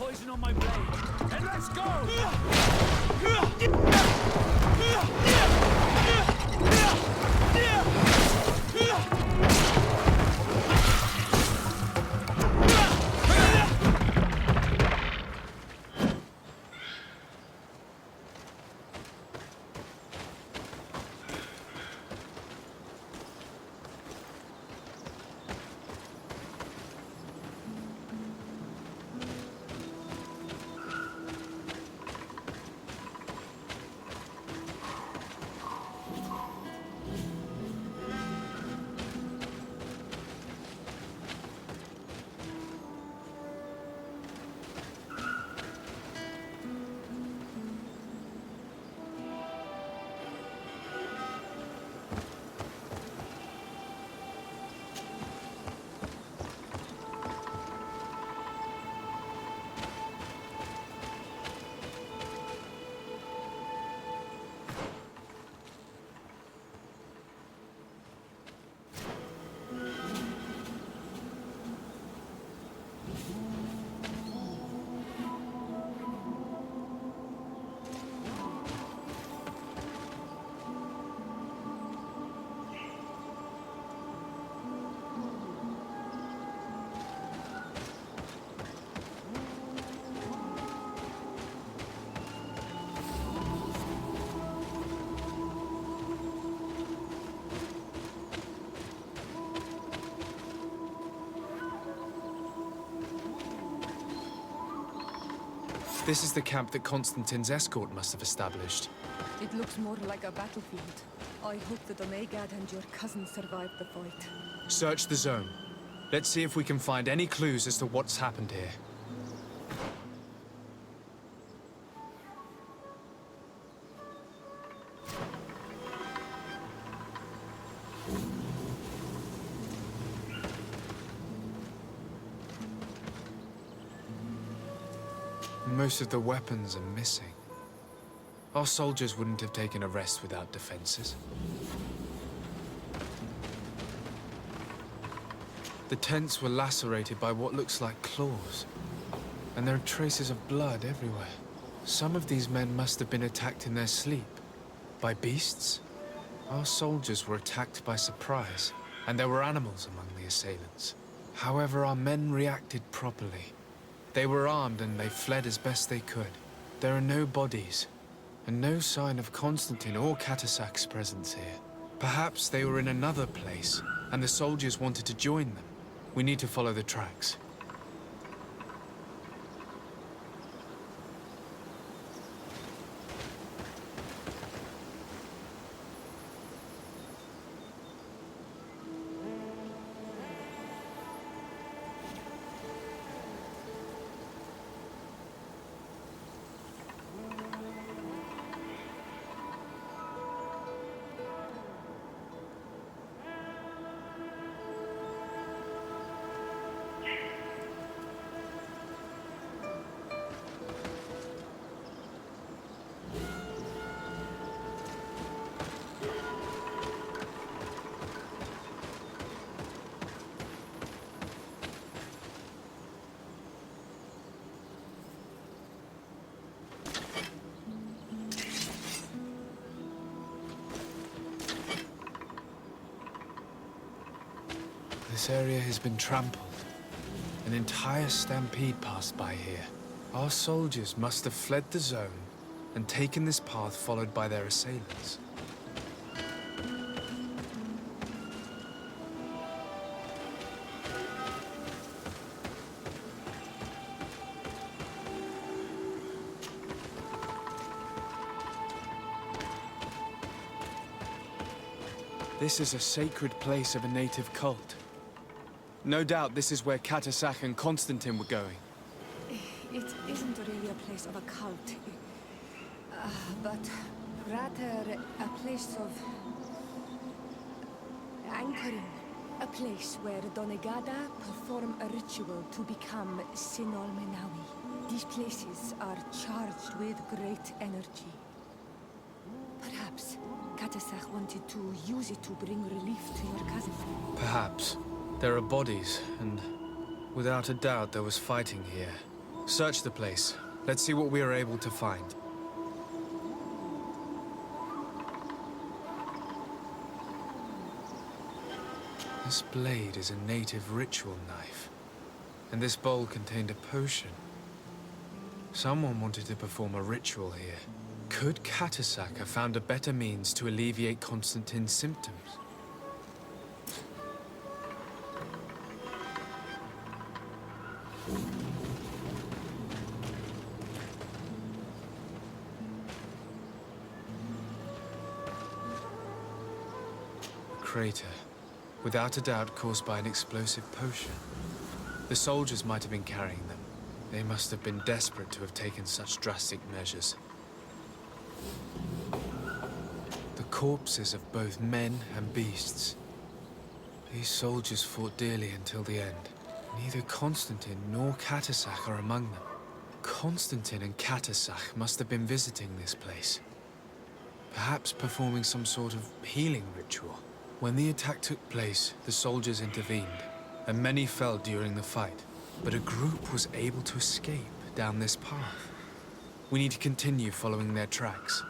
poison on my blade, and let's go! This is the camp that Constantine's escort must have established. It looks more like a battlefield. I hope that Onegad and your cousin survived the fight. Search the zone. Let's see if we can find any clues as to what's happened here. Most of the weapons are missing. Our soldiers wouldn't have taken a rest without defenses. The tents were lacerated by what looks like claws, and there are traces of blood everywhere. Some of these men must have been attacked in their sleep. By beasts? Our soldiers were attacked by surprise, and there were animals among the assailants. However, our men reacted properly. They were armed and they fled as best they could. There are no bodies, and no sign of Constantine or Katasak's presence here. Perhaps they were in another place, and the soldiers wanted to join them. We need to follow the tracks. This area has been trampled. An entire stampede passed by here. Our soldiers must have fled the zone and taken this path followed by their assailants. This is a sacred place of a native cult. No doubt this is where Katasak and Constantine were going. It isn't really a place of a cult, but rather a place of anchoring. A place where Donegada perform a ritual to become Sinol Menawi. These places are charged with great energy. Perhaps Katasak wanted to use it to bring relief to your cousin. Perhaps. There are bodies, and without a doubt there was fighting here. Search the place. Let's see what we are able to find. This blade is a native ritual knife, and this bowl contained a potion. Someone wanted to perform a ritual here. Could Katasak have found a better means to alleviate Constantine's symptoms? A crater, without a doubt caused by an explosive potion. The soldiers might have been carrying them. They must have been desperate to have taken such drastic measures. The corpses of both men and beasts. These soldiers fought dearly until the end. Neither Constantine nor Katasak are among them. Constantine and Katasak must have been visiting this place. Perhaps performing some sort of healing ritual. When the attack took place, the soldiers intervened, and many fell during the fight. But a group was able to escape down this path. We need to continue following their tracks.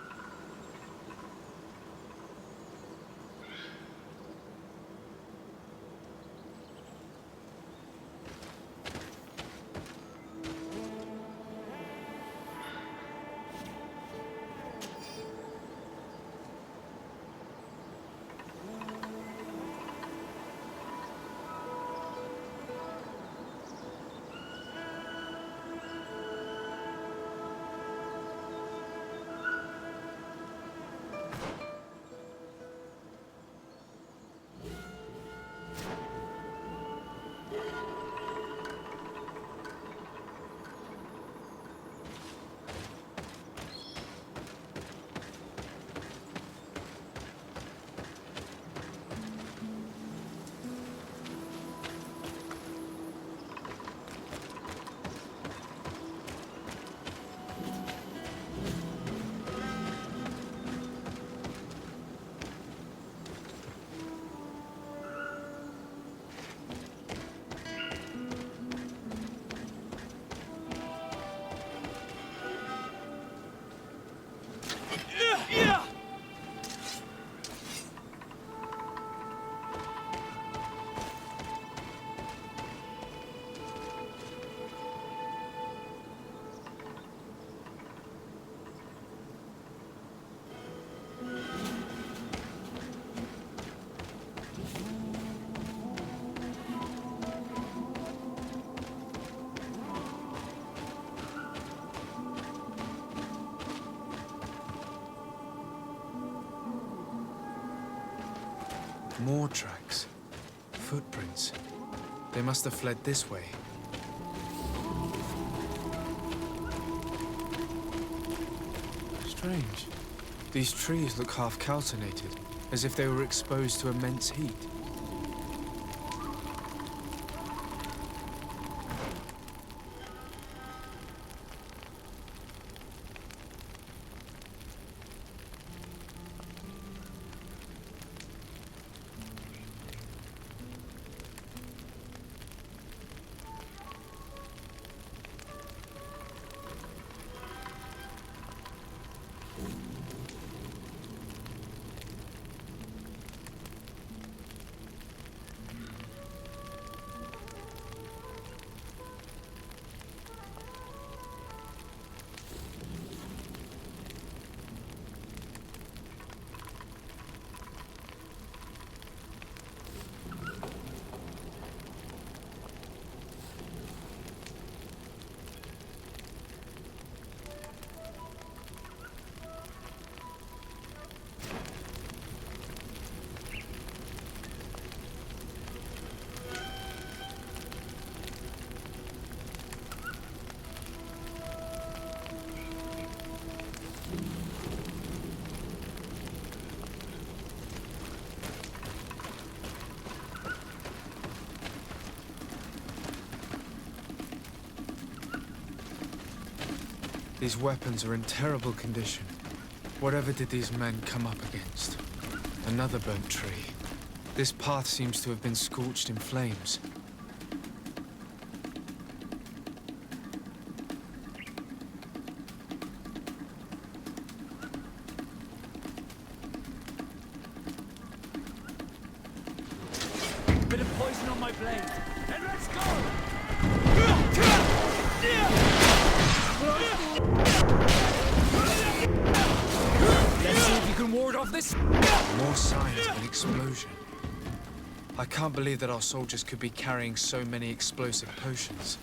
More tracks. Footprints. They must have fled this way. Strange. These trees look half calcinated, as if they were exposed to immense heat. These weapons are in terrible condition. Whatever did these men come up against? Another burnt tree. This path seems to have been scorched in flames. tension on my blade. Then let's go! Let's see if you can ward off this. More signs of an explosion. I can't believe that our soldiers could be carrying so many explosive potions.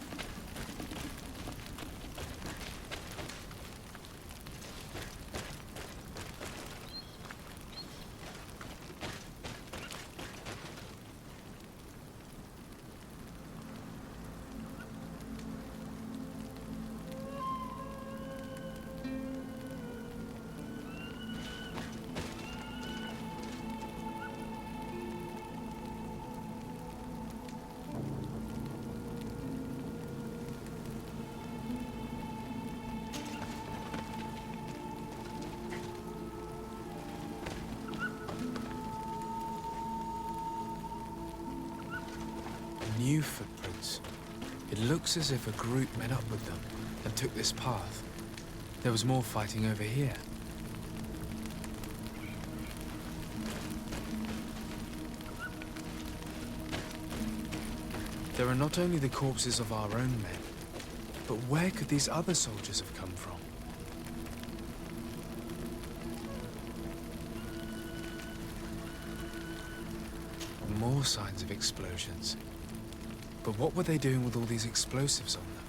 New footprints. It looks as if a group met up with them and took this path. There was more fighting over here. There are not only the corpses of our own men, but where could these other soldiers have come from? More signs of explosions. But what were they doing with all these explosives on them?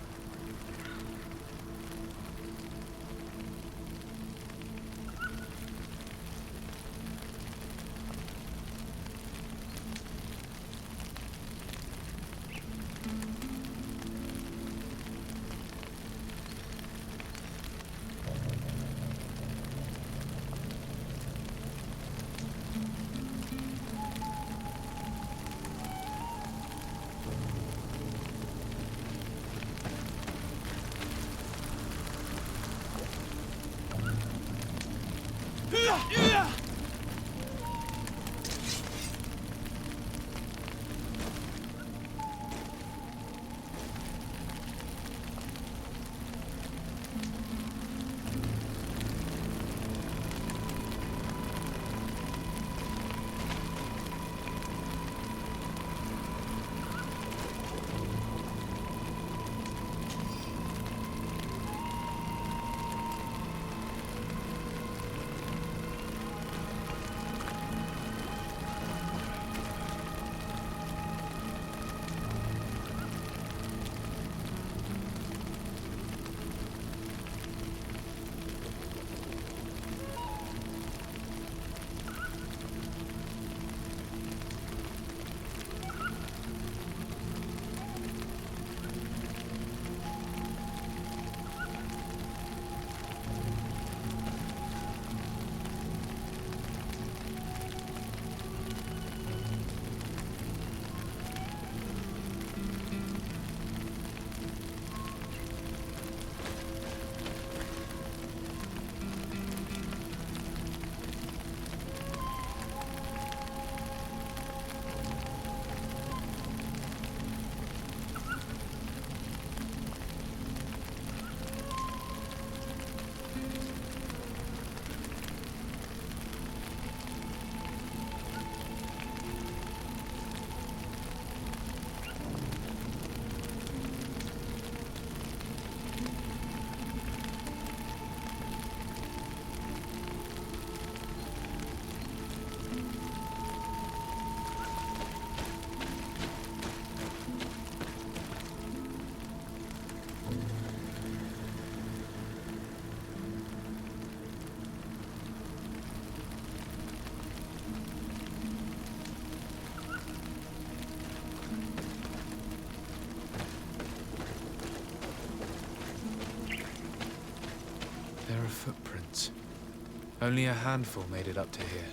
There are footprints. Only a handful made it up to here.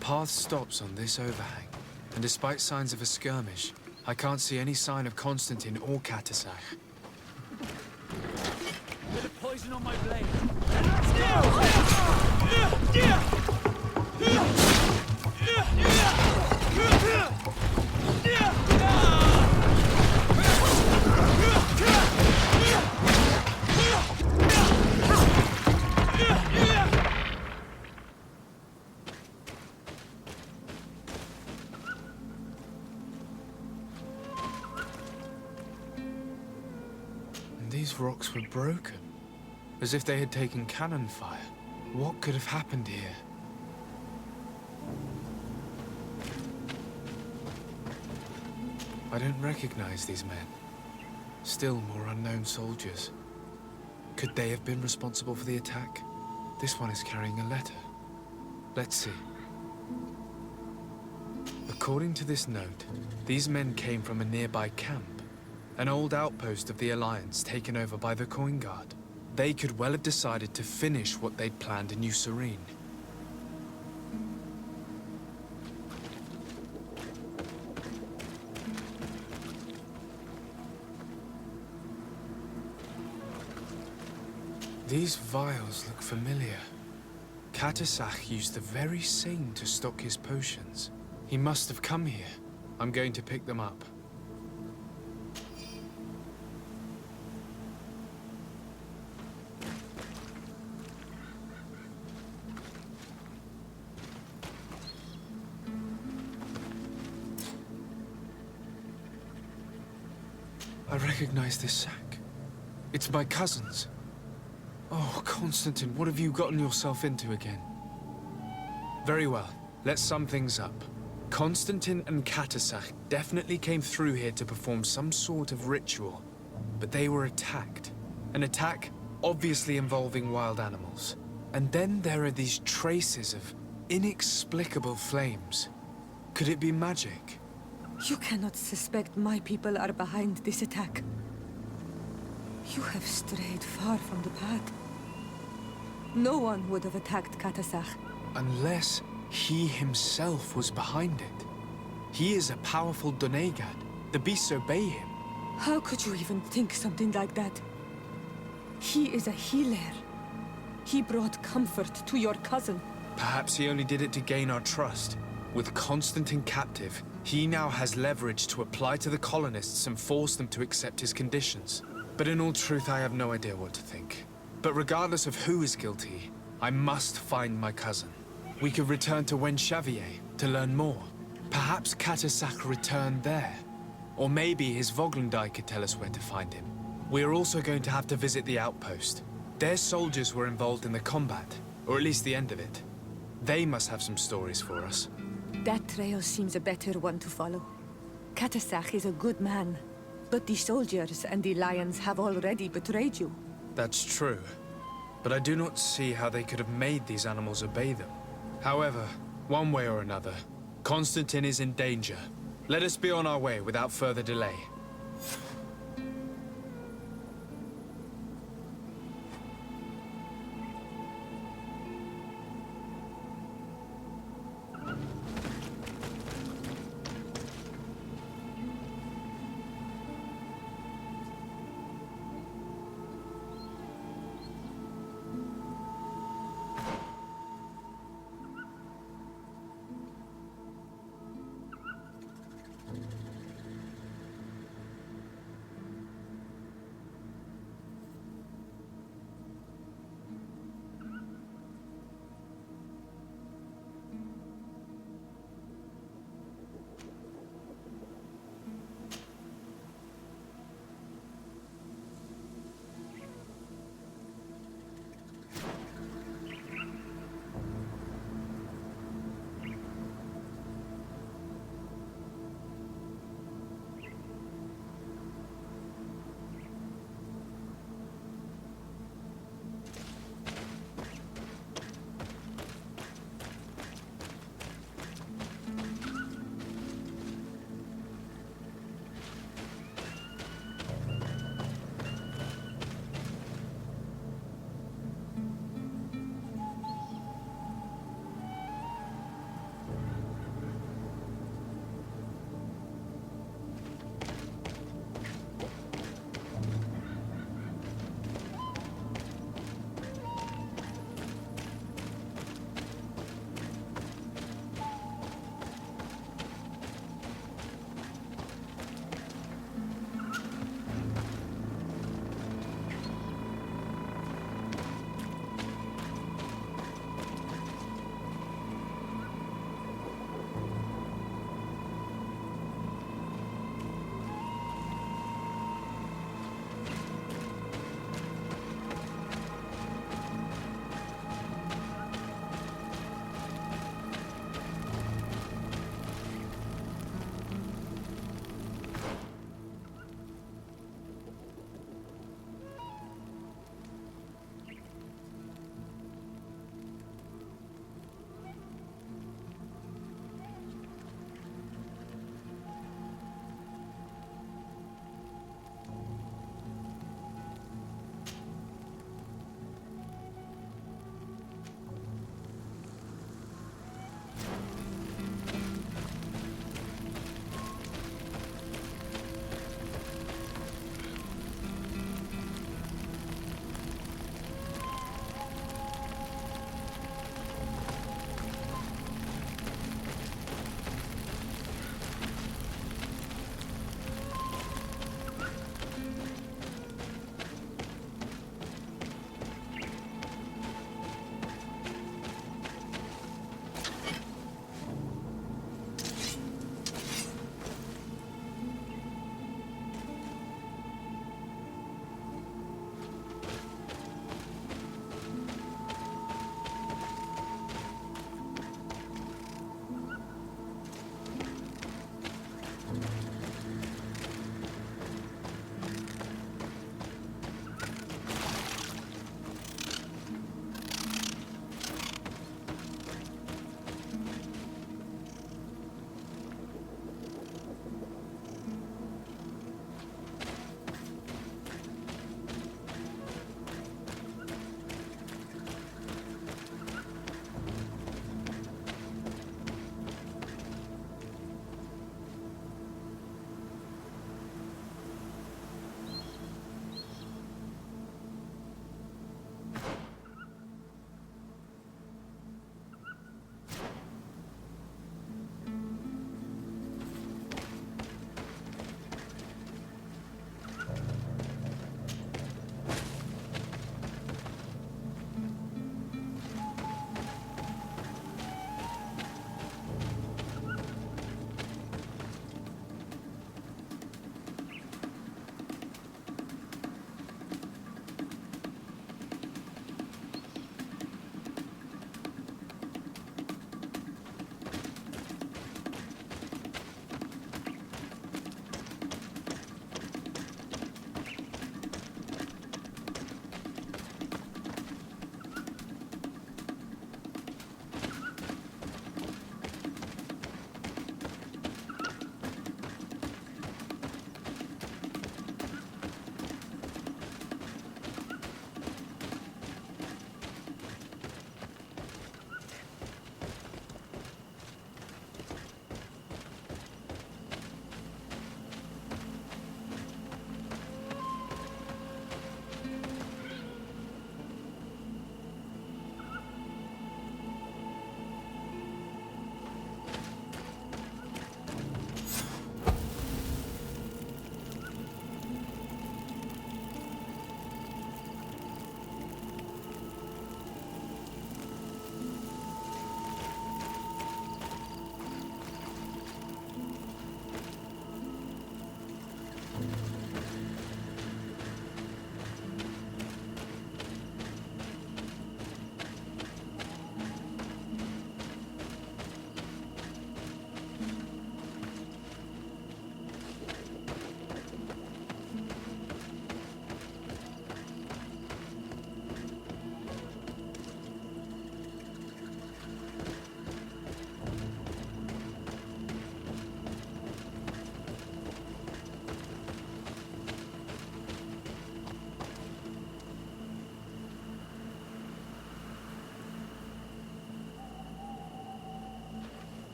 Path stops on this overhang, and despite signs of a skirmish, I can't see any sign of Constantine or Katasach. With a poison on my blade. And let's go! These rocks were broken, as if they had taken cannon fire. What could have happened here? I don't recognize these men. Still more unknown soldiers. Could they have been responsible for the attack? This one is carrying a letter. Let's see. According to this note, these men came from a nearby camp. An old outpost of the Alliance taken over by the Coin Guard. They could well have decided to finish what they'd planned in New Serene. These vials look familiar. Katasach used the very same to stock his potions. He must have come here. I'm going to pick them up. I recognize this sack. It's my cousin's. Oh, Constantine, what have you gotten yourself into again? Very well, let's sum things up. Constantine and Katasach definitely came through here to perform some sort of ritual, but they were attacked. An attack obviously involving wild animals. And then there are these traces of inexplicable flames. Could it be magic? You cannot suspect my people are behind this attack. You have strayed far from the path. No one would have attacked Katasach. Unless he himself was behind it. He is a powerful Donegad. The beasts obey him. How could you even think something like that? He is a healer. He brought comfort to your cousin. Perhaps he only did it to gain our trust. With Constantine captive, he now has leverage to apply to the colonists and force them to accept his conditions. But in all truth, I have no idea what to think. But regardless of who is guilty, I must find my cousin. We could return to Xavier to learn more. Perhaps Katasach returned there. Or maybe his Voglendai could tell us where to find him. We are also going to have to visit the outpost. Their soldiers were involved in the combat, or at least the end of it. They must have some stories for us. That trail seems a better one to follow. Katasach is a good man, but the soldiers and the lions have already betrayed you. That's true, but I do not see how they could have made these animals obey them. However, one way or another, Constantine is in danger. Let us be on our way without further delay.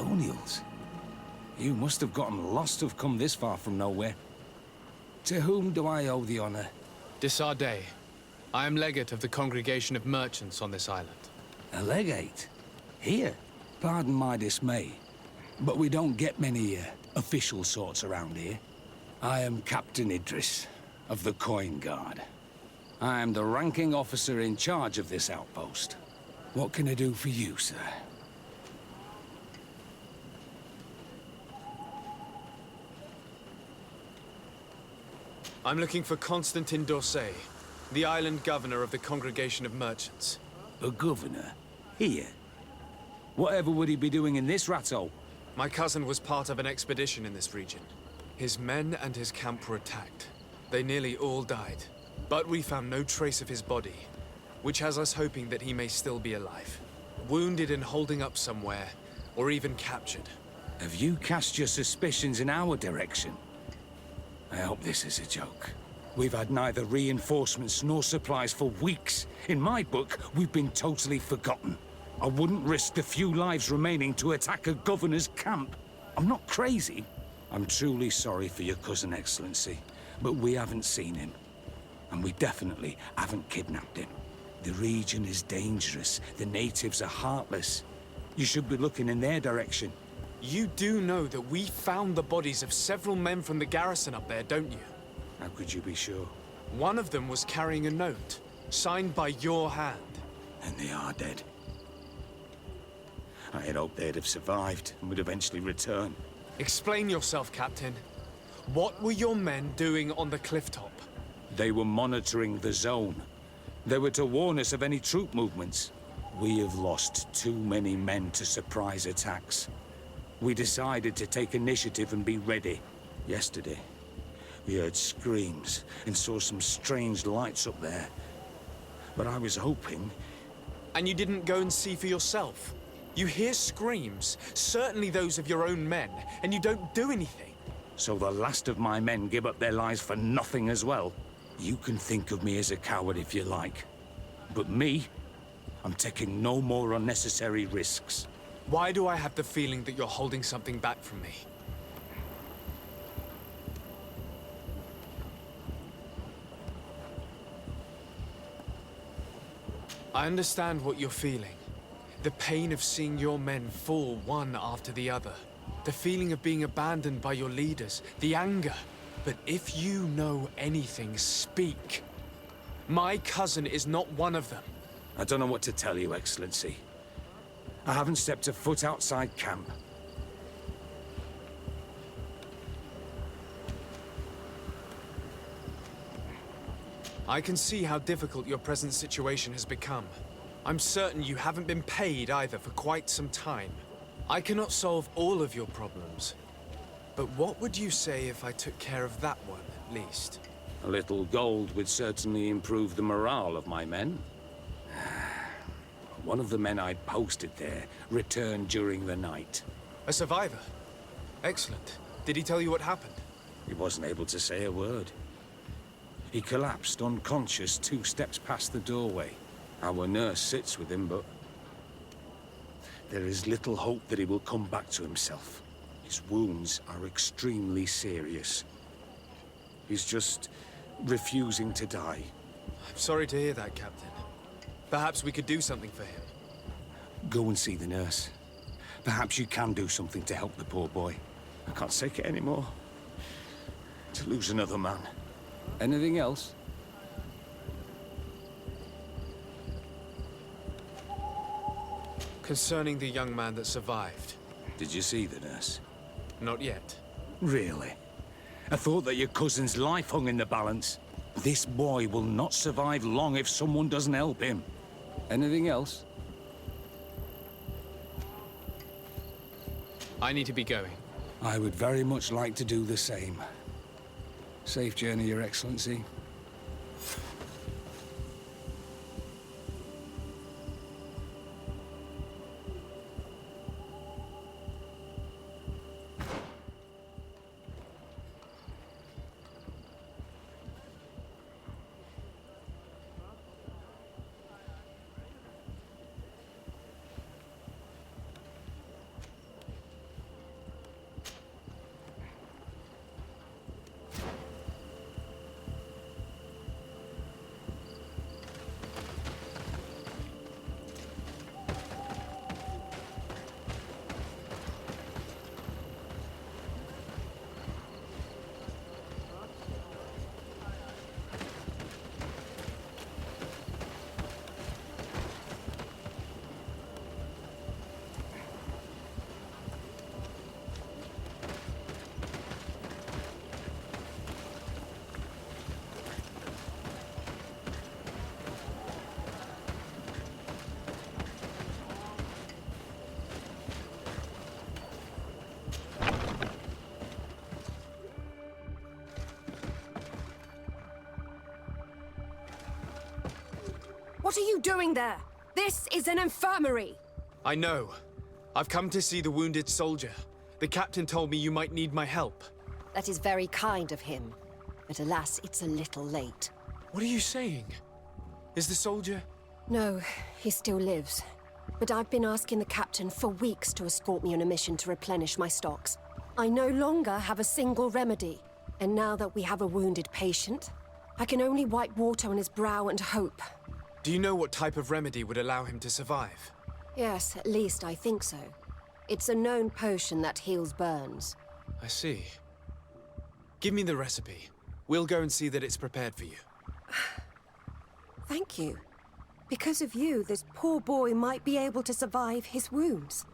Colonials? You must have gotten lost to have come this far from nowhere. To whom do I owe the honor? Desardet. I am legate of the congregation of merchants on this island. A legate? Here? Pardon my dismay, but we don't get many official sorts around here. I am Captain Idris, of the Coin Guard. I am the ranking officer in charge of this outpost. What can I do for you, sir? I'm looking for Constantin Dorset, the island governor of the congregation of merchants. A governor? Here? Whatever would he be doing in this rattle? My cousin was part of an expedition in this region. His men and his camp were attacked. They nearly all died. But we found no trace of his body, which has us hoping that he may still be alive. Wounded and holding up somewhere, or even captured. Have you cast your suspicions in our direction? I hope this is a joke. We've had neither reinforcements nor supplies for weeks. In my book, we've been totally forgotten. I wouldn't risk the few lives remaining to attack a governor's camp. I'm not crazy. I'm truly sorry for your cousin, Excellency, but we haven't seen him. And we definitely haven't kidnapped him. The region is dangerous. The natives are heartless. You should be looking in their direction. You do know that we found the bodies of several men from the garrison up there, don't you? How could you be sure? One of them was carrying a note, signed by your hand. And they are dead. I had hoped they'd have survived and would eventually return. Explain yourself, Captain. What were your men doing on the clifftop? They were monitoring the zone. They were to warn us of any troop movements. We have lost too many men to surprise attacks. We decided to take initiative and be ready. Yesterday, we heard screams and saw some strange lights up there. But I was hoping... And you didn't go and see for yourself? You hear screams, certainly those of your own men, and you don't do anything. So the last of my men give up their lives for nothing as well? You can think of me as a coward if you like. But me, I'm taking no more unnecessary risks. Why do I have the feeling that you're holding something back from me? I understand what you're feeling. The pain of seeing your men fall one after the other. The feeling of being abandoned by your leaders. The anger. But if you know anything, speak. My cousin is not one of them. I don't know what to tell you, Excellency. I haven't stepped a foot outside camp. I can see how difficult your present situation has become. I'm certain you haven't been paid either for quite some time. I cannot solve all of your problems. But what would you say if I took care of that one, at least? A little gold would certainly improve the morale of my men. One of the men I posted there returned during the night. A survivor? Excellent. Did he tell you what happened? He wasn't able to say a word. He collapsed unconscious 2 steps past the doorway. Our nurse sits with him, but there is little hope that he will come back to himself. His wounds are extremely serious. He's just refusing to die. I'm sorry to hear that, Captain. Perhaps we could do something for him. Go and see the nurse. Perhaps you can do something to help the poor boy. I can't take it anymore. To lose another man. Anything else? Concerning the young man that survived. Did you see the nurse? Not yet. Really? I thought that your cousin's life hung in the balance. This boy will not survive long if someone doesn't help him. Anything else? I need to be going. I would very much like to do the same. Safe journey, Your Excellency. What are you doing there? This is an infirmary! I know. I've come to see the wounded soldier. The captain told me you might need my help. That is very kind of him. But alas, it's a little late. What are you saying? Is the soldier... No, he still lives. But I've been asking the captain for weeks to escort me on a mission to replenish my stocks. I no longer have a single remedy. And now that we have a wounded patient, I can only wipe water on his brow and hope. Do you know what type of remedy would allow him to survive? Yes, at least I think so. It's a known potion that heals burns. I see. Give me the recipe. We'll go and see that it's prepared for you. Thank you. Because of you, this poor boy might be able to survive his wounds.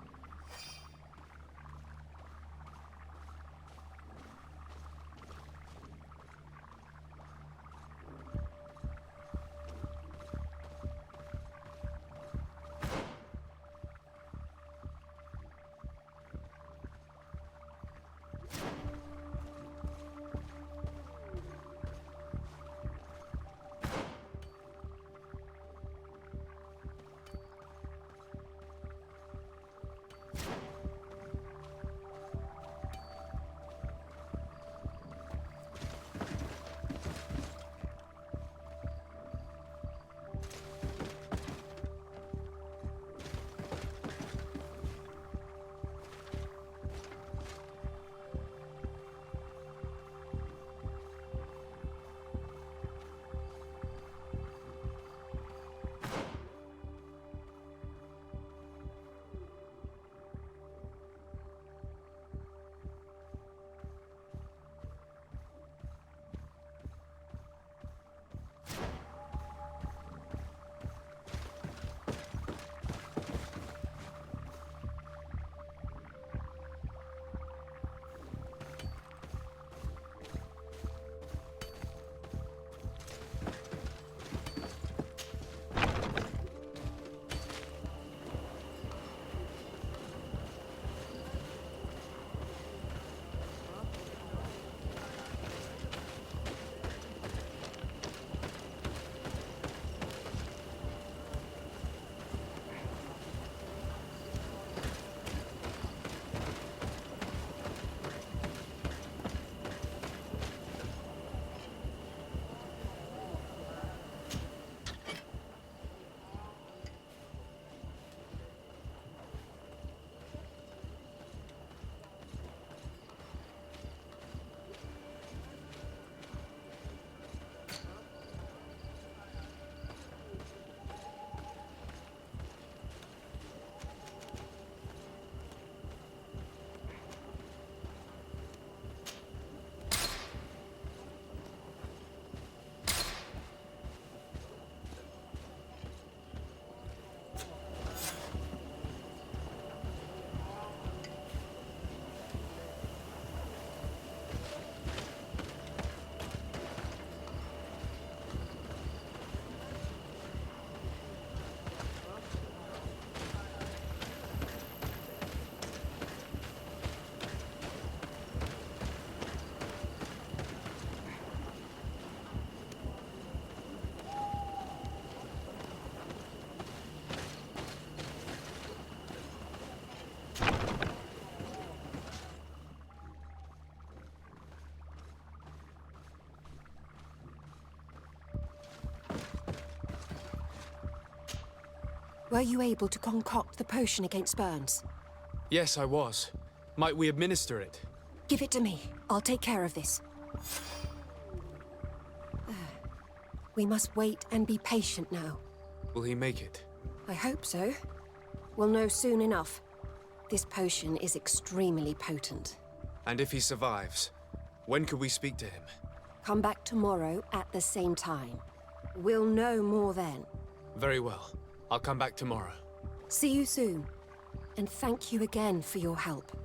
Were you able to concoct the potion against burns? Yes, I was. Might we administer it? Give it to me. I'll take care of this. We must wait and be patient now. Will he make it? I hope so. We'll know soon enough. This potion is extremely potent. And if he survives, when could we speak to him? Come back tomorrow at the same time. We'll know more then. Very well. I'll come back tomorrow. See you soon. And thank you again for your help.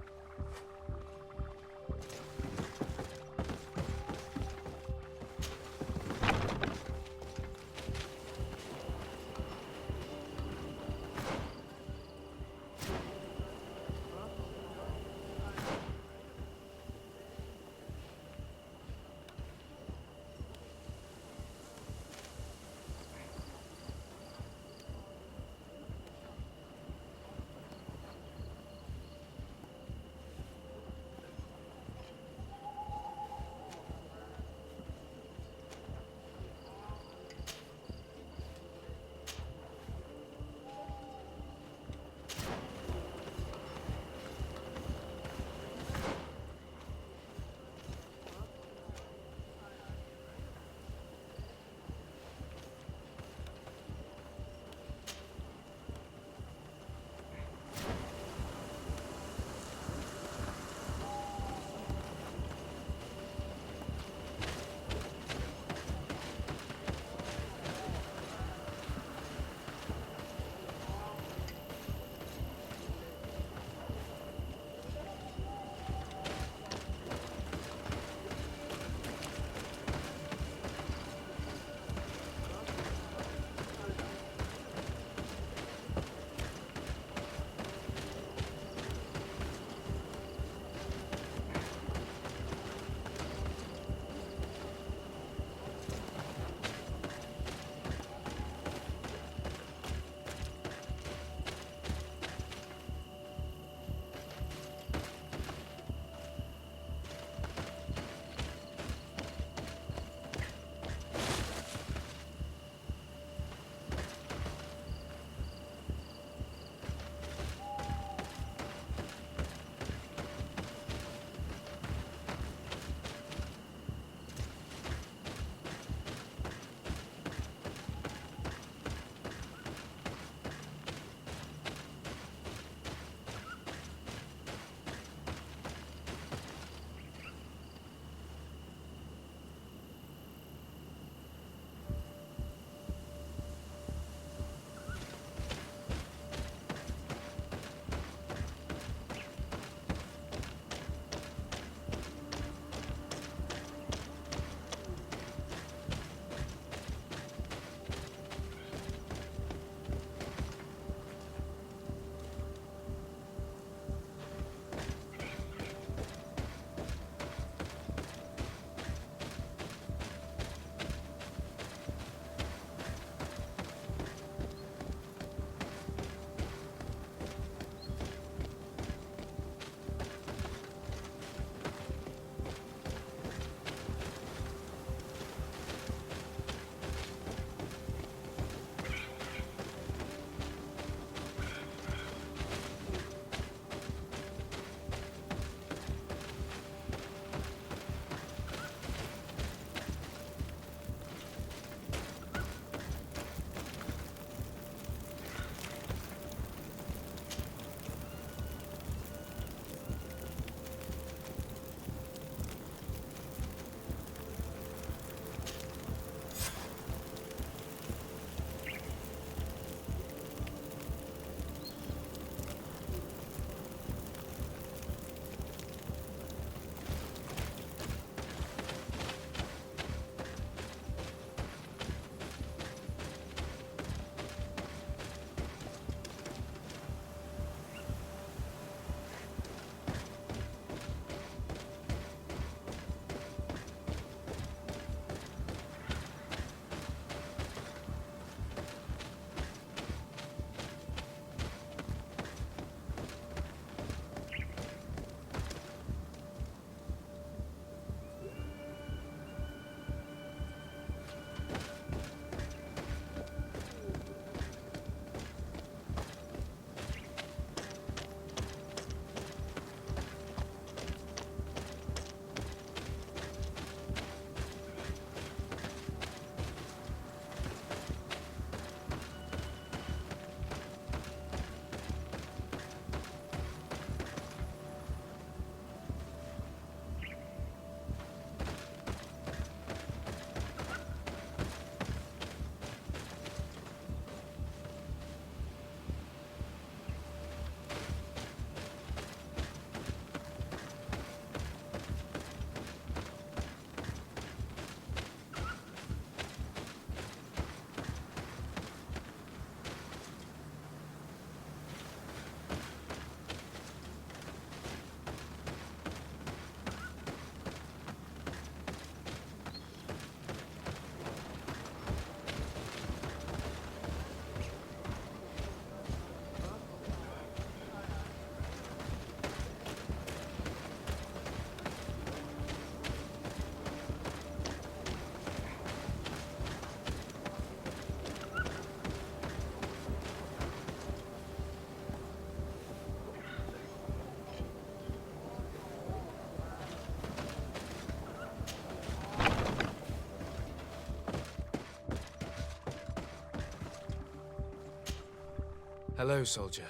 Hello, soldier.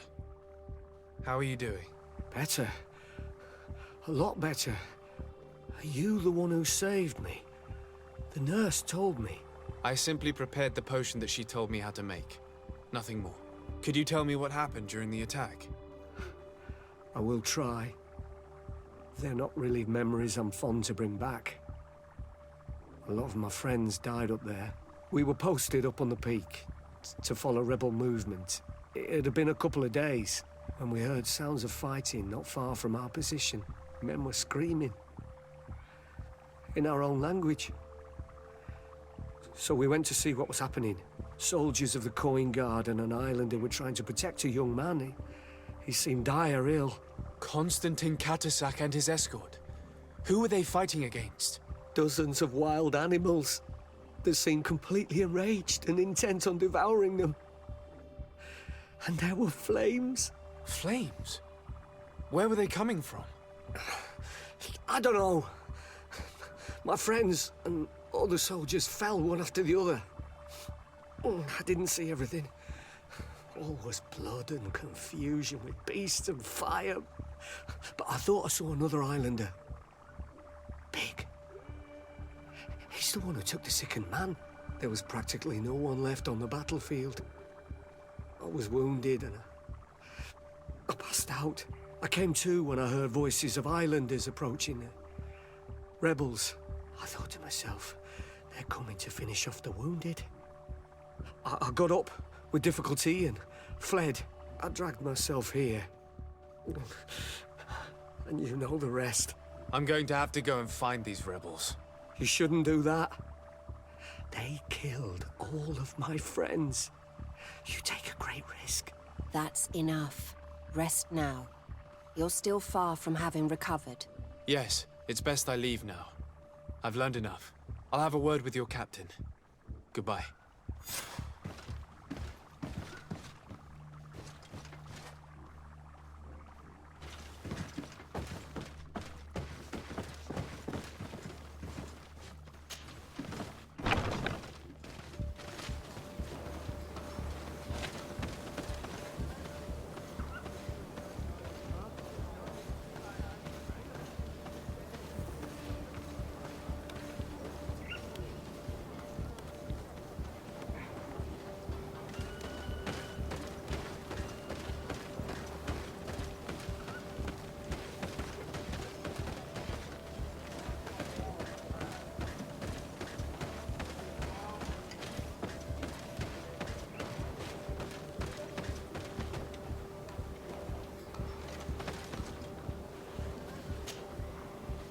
How are you doing? Better. A lot better. Are you the one who saved me? The nurse told me. I simply prepared the potion that she told me how to make. Nothing more. Could you tell me what happened during the attack? I will try. They're not really memories I'm fond to bring back. A lot of my friends died up there. We were posted up on the peak to follow rebel movement. It had been a couple of days when we heard sounds of fighting not far from our position. Men were screaming in our own language. So we went to see what was happening. Soldiers of the Coin Guard and an islander were trying to protect a young man. He seemed dire ill. Konstantin Katasak and his escort. Who were they fighting against? Dozens of wild animals. They seemed completely enraged and intent on devouring them. And there were flames. Flames? Where were they coming from? I don't know. My friends and other soldiers fell one after the other. I didn't see everything. All was blood and confusion with beasts and fire. But I thought I saw another islander. Big. He's the one who took the sickened man. There was practically no one left on the battlefield. I was wounded and I passed out. I came to when I heard voices of islanders approaching. Rebels. I thought to myself, they're coming to finish off the wounded. I got up with difficulty and fled. I dragged myself here. And you know the rest. I'm going to have to go and find these rebels. You shouldn't do that. They killed all of my friends. You take a great risk. That's enough. Rest now. You're still far from having recovered. Yes, it's best I leave now. I've learned enough. I'll have a word with your captain. Goodbye.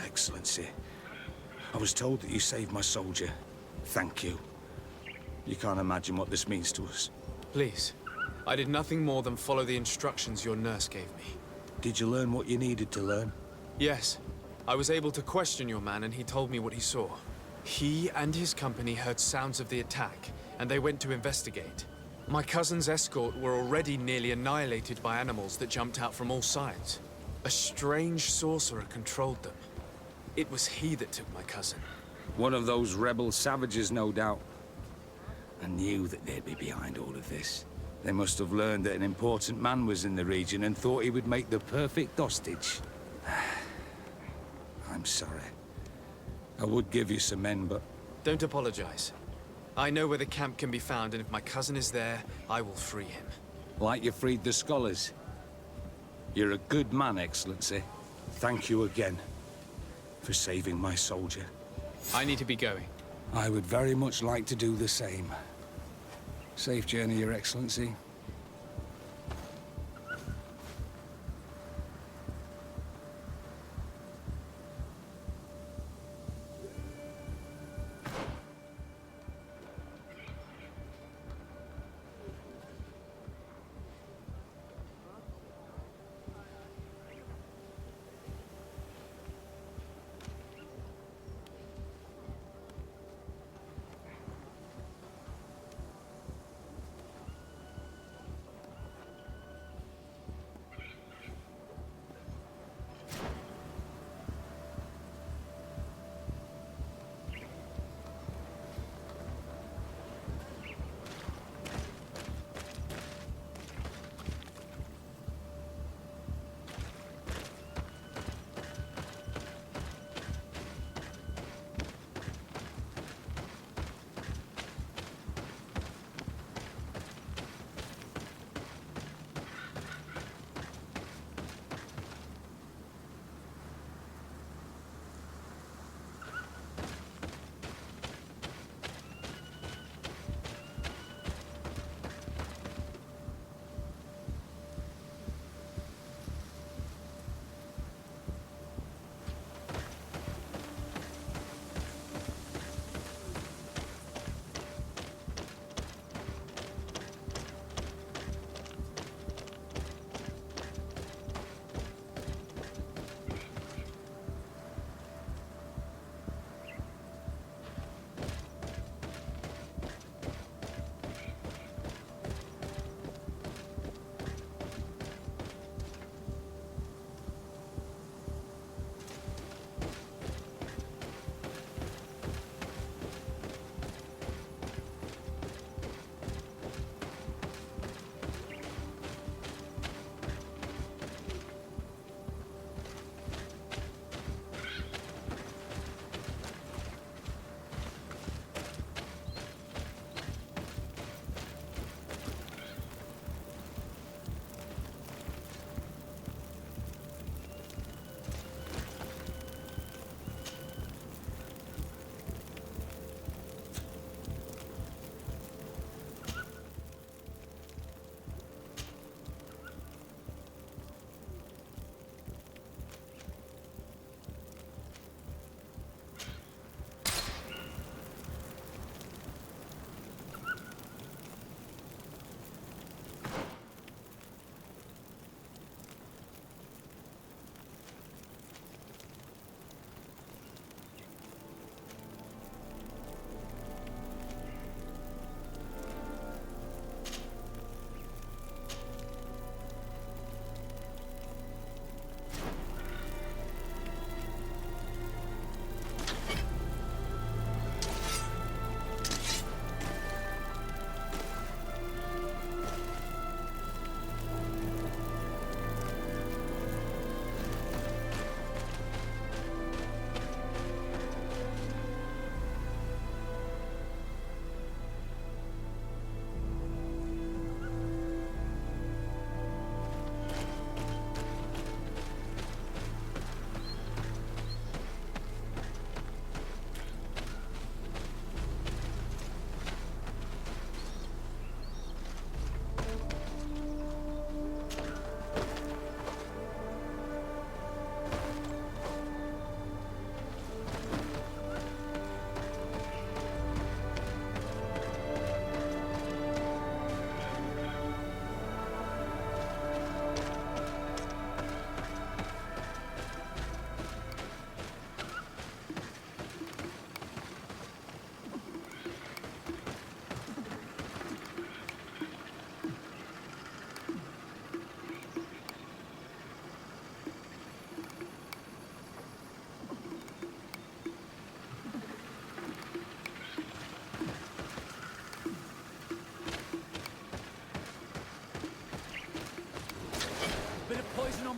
Excellency, I was told that you saved my soldier. Thank you. You can't imagine what this means to us. Please. I did nothing more than follow the instructions your nurse gave me. Did you learn what you needed to learn? Yes. I was able to question your man and he told me what he saw. He and his company heard sounds of the attack, and they went to investigate. My cousin's escort were already nearly annihilated by animals that jumped out from all sides. A strange sorcerer controlled them. It was he that took my cousin. One of those rebel savages, no doubt. I knew that they'd be behind all of this. They must have learned that an important man was in the region and thought he would make the perfect hostage. I'm sorry. I would give you some men, but... Don't apologize. I know where the camp can be found, and if my cousin is there, I will free him. Like you freed the scholars. You're a good man, Excellency. Thank you again for saving my soldier. I need to be going. I would very much like to do the same. Safe journey, Your Excellency.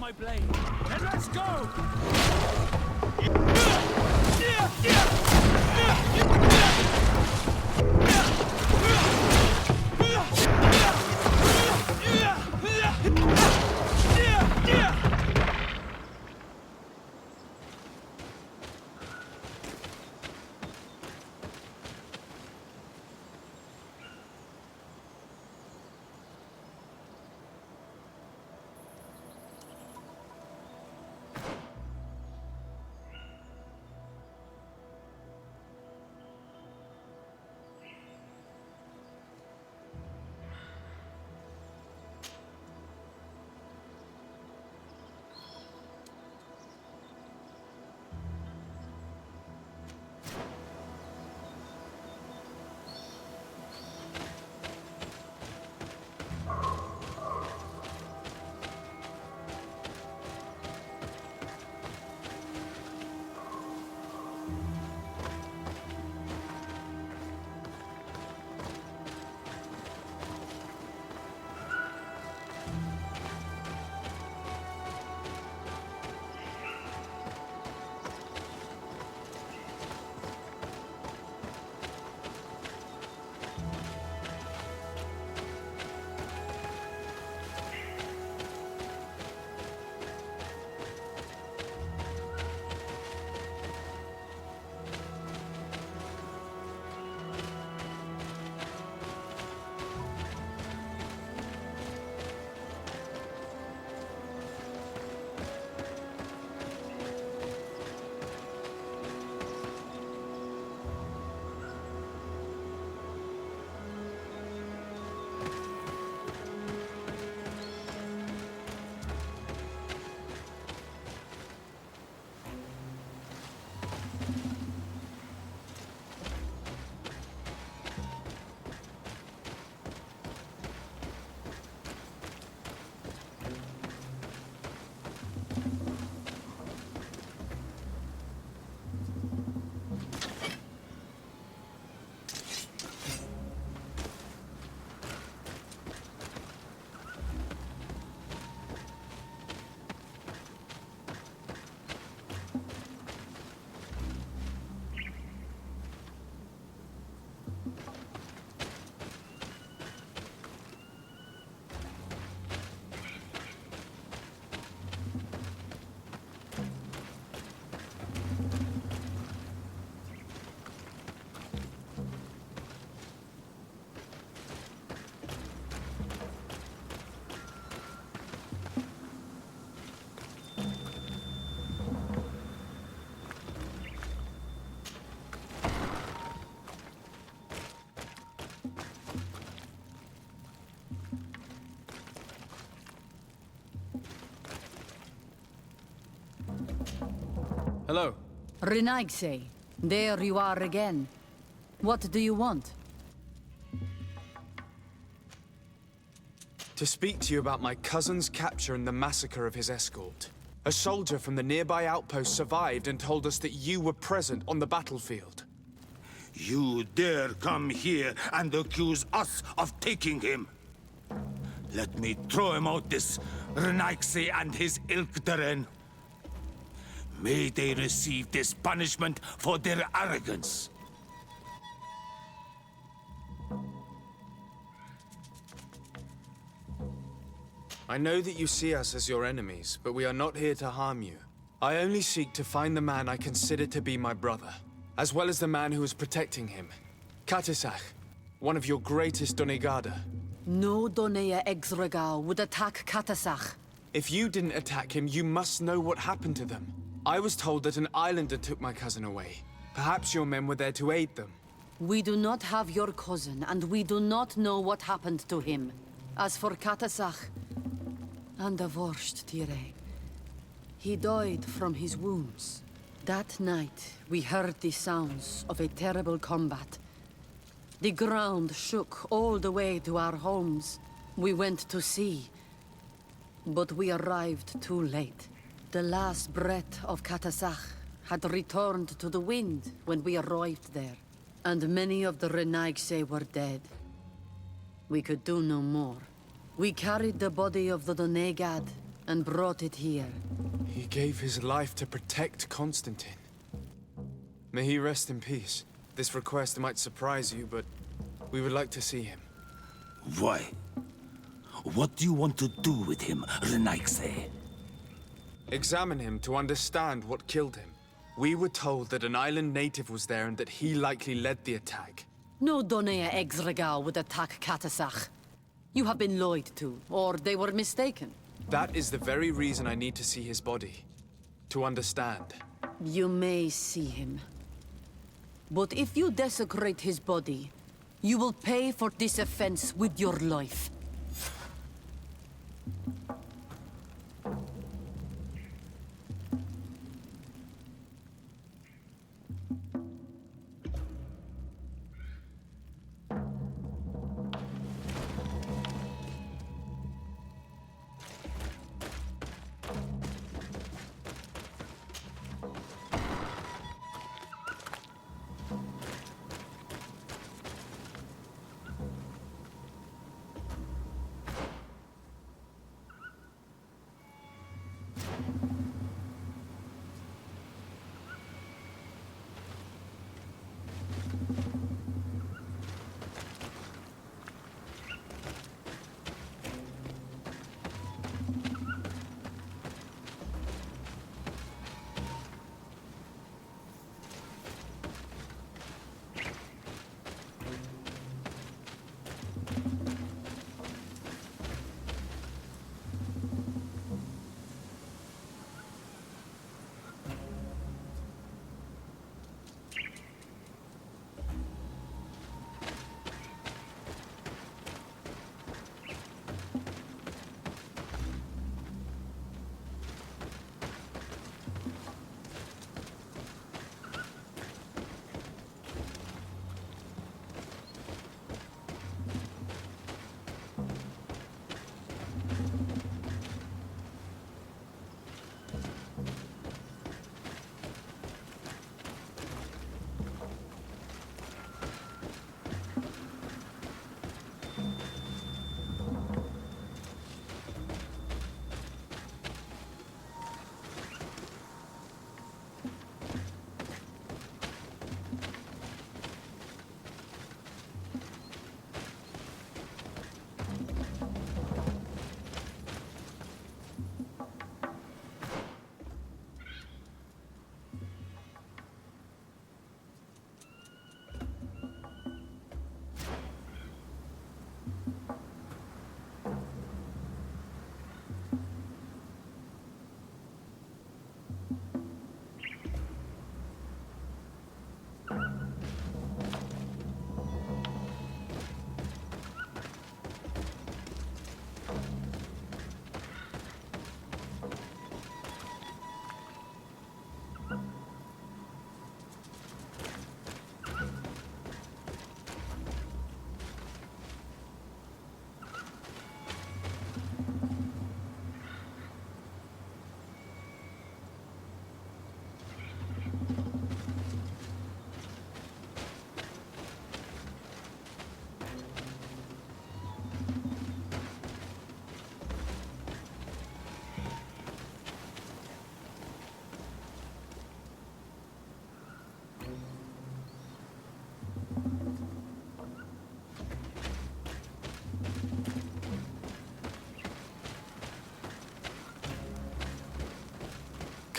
my blade, and let's go! Hello. Renaigse, there you are again. What do you want? To speak to you about my cousin's capture and the massacre of his escort. A soldier from the nearby outpost survived and told us that you were present on the battlefield. You dare come here and accuse us of taking him? Let me throw him out this Renaigse and his Ilkderen. May they receive this punishment for their arrogance. I know that you see us as your enemies, but we are not here to harm you. I only seek to find the man I consider to be my brother, as well as the man who is protecting him. Katisach, one of your greatest Donegada. No Donea Exregao would attack Katasach. If you didn't attack him, you must know what happened to them. I was told that an islander took my cousin away. Perhaps your men were there to aid them. We do not have your cousin, and we do not know what happened to him. As for Katasach, and the worst, Tire, he died from his wounds. That night, we heard the sounds of a terrible combat. The ground shook all the way to our homes. We went to see, but we arrived too late. The last breath of Katasach had returned to the wind when we arrived there, and many of the Renaigse were dead. We could do no more. We carried the body of the Donegad and brought it here. He gave his life to protect Constantine. May he rest in peace. This request might surprise you, but we would like to see him. Why? What do you want to do with him, rusEVIL? Examine him to understand what killed him. We were told that an island native was there and that he likely led the attack. No Donea Exregal would attack Katasach. You have been lied to, or they were mistaken. That is the very reason I need to see his body. To understand. You may see him. But if you desecrate his body, you will pay for this offense with your life.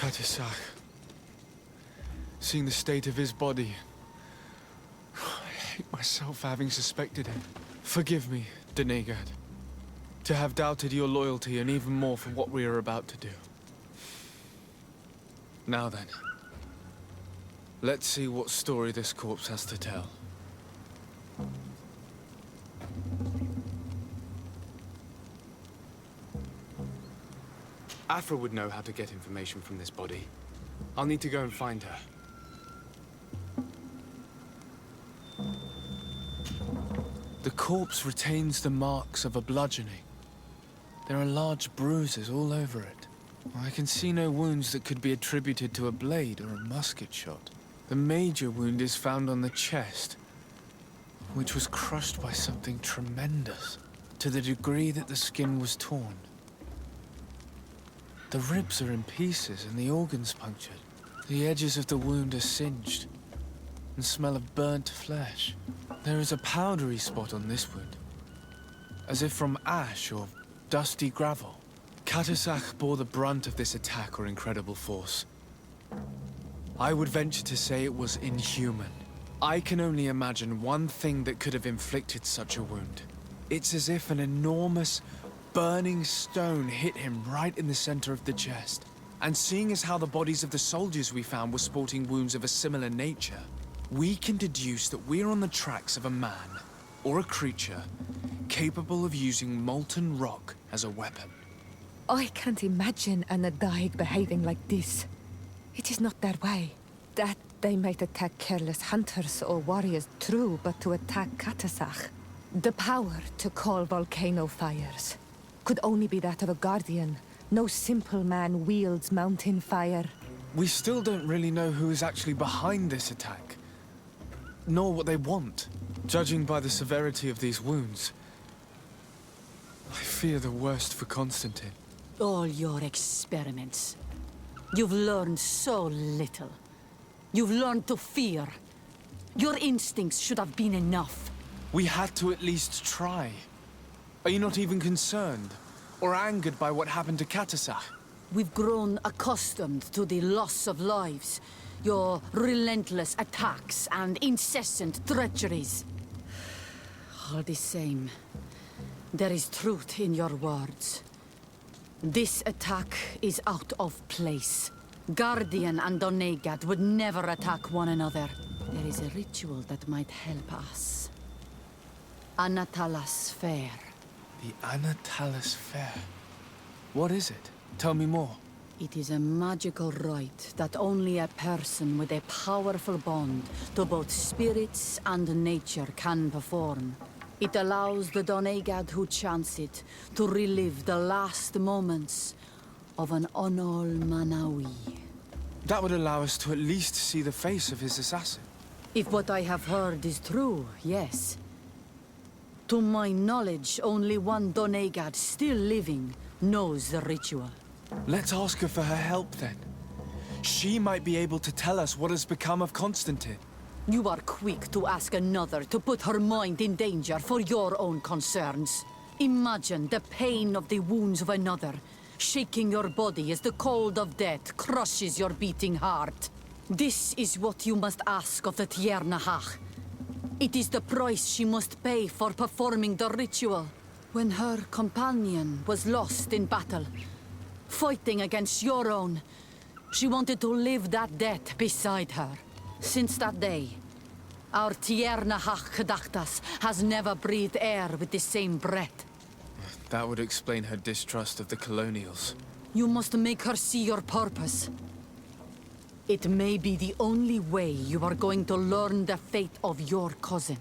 Katasach. Seeing the state of his body, I hate myself for having suspected him. Forgive me, Denegad, to have doubted your loyalty and even more for what we are about to do. Now then, let's see what story this corpse has to tell. Afra would know how to get information from this body. I'll need to go and find her. The corpse retains the marks of a bludgeoning. There are large bruises all over it. I can see no wounds that could be attributed to a blade or a musket shot. The major wound is found on the chest, which was crushed by something tremendous, to the degree that the skin was torn. The ribs are in pieces and the organs punctured. The edges of the wound are singed and smell of burnt flesh. There is a powdery spot on this wound, as if from ash or dusty gravel. Katasach bore the brunt of this attack or incredible force. I would venture to say it was inhuman. I can only imagine one thing that could have inflicted such a wound. It's as if an enormous, burning stone hit him right in the center of the chest. And seeing as how the bodies of the soldiers we found were sporting wounds of a similar nature, we can deduce that we're on the tracks of a man, or a creature, capable of using molten rock as a weapon. I can't imagine an Adaig behaving like this. It is not their way. That they might attack careless hunters or warriors, true, but to attack Katasach, the power to call volcano fires, could only be that of a guardian. No simple man wields mountain fire. We still don't really know who is actually behind this attack, nor what they want. Judging by the severity of these wounds, I fear the worst for Constantine. All your experiments. You've learned so little. You've learned to fear. Your instincts should have been enough. We had to at least try. Are you not even concerned or angered by what happened to Katasach? We've grown accustomed to the loss of lives, your relentless attacks and incessant treacheries. All the same, there is truth in your words. This attack is out of place. Guardian and Donegad would never attack one another. There is a ritual that might help us. Anatalas Fair. The Anatalas Fair. What is it? Tell me more. It is a magical rite that only a person with a powerful bond to both spirits and nature can perform. It allows the Donegad who chants it to relive the last moments of an ОНЛАЙН. That would allow us to at least see the face of his assassin. If what I have heard is true, yes. To my knowledge, only one Donegad still living knows the ritual. Let's ask her for her help then. She might be able to tell us what has become of Constantine. You are quick to ask another to put her mind in danger for your own concerns. Imagine the pain of the wounds of another, shaking your body as the cold of death crushes your beating heart. This is what you must ask of the Tiernahach. It is the price she must pay for performing the ritual. When her companion was lost in battle, fighting against your own, she wanted to live that death beside her. Since that day, our Tiernahach Kadachtas has never breathed air with the same breath. That would explain her distrust of the colonials. You must make her see your purpose. It may be the only way you are going to learn the fate of your cousin.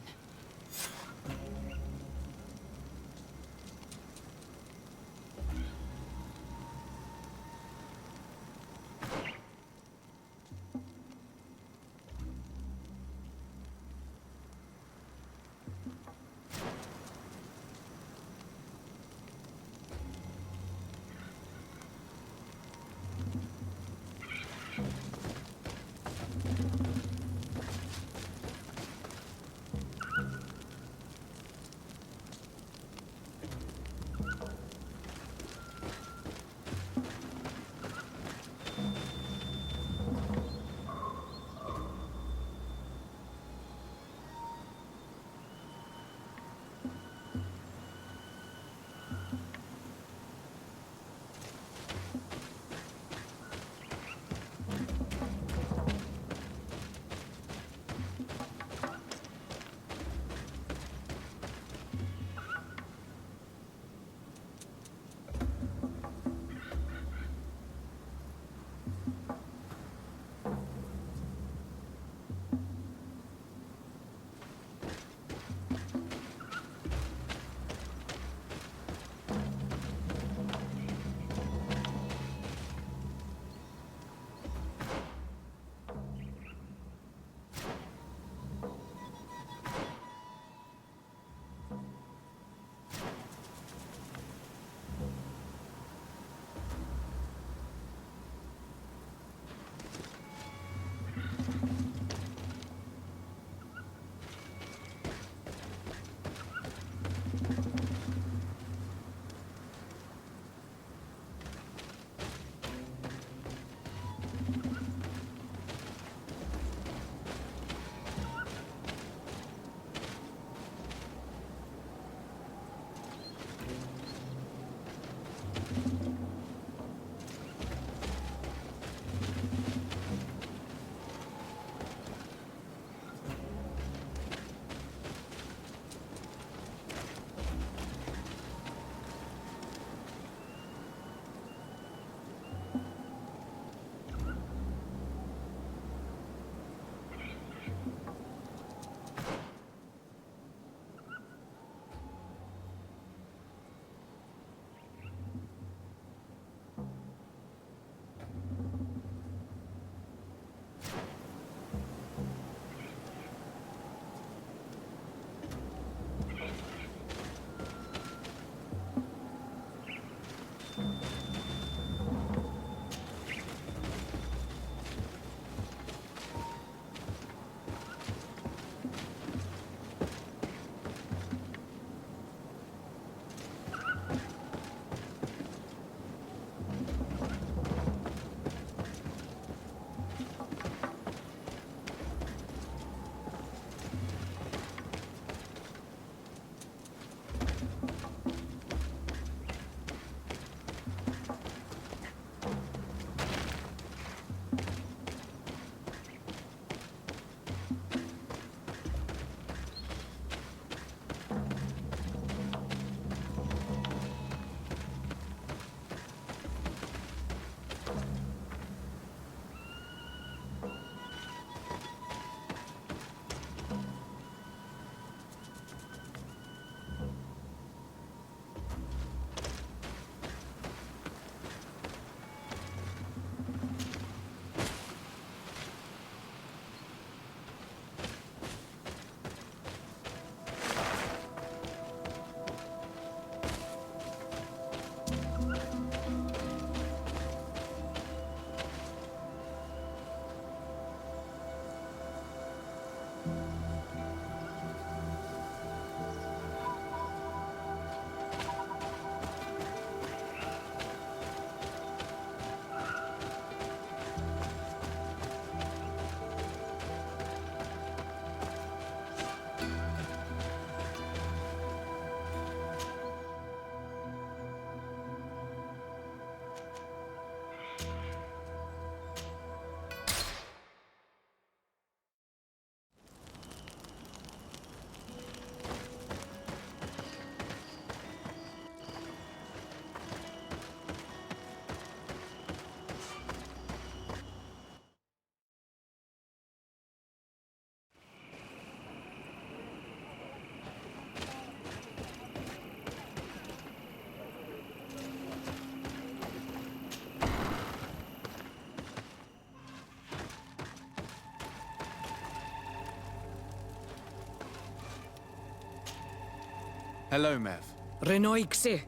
Hello, Mev. Renoixe,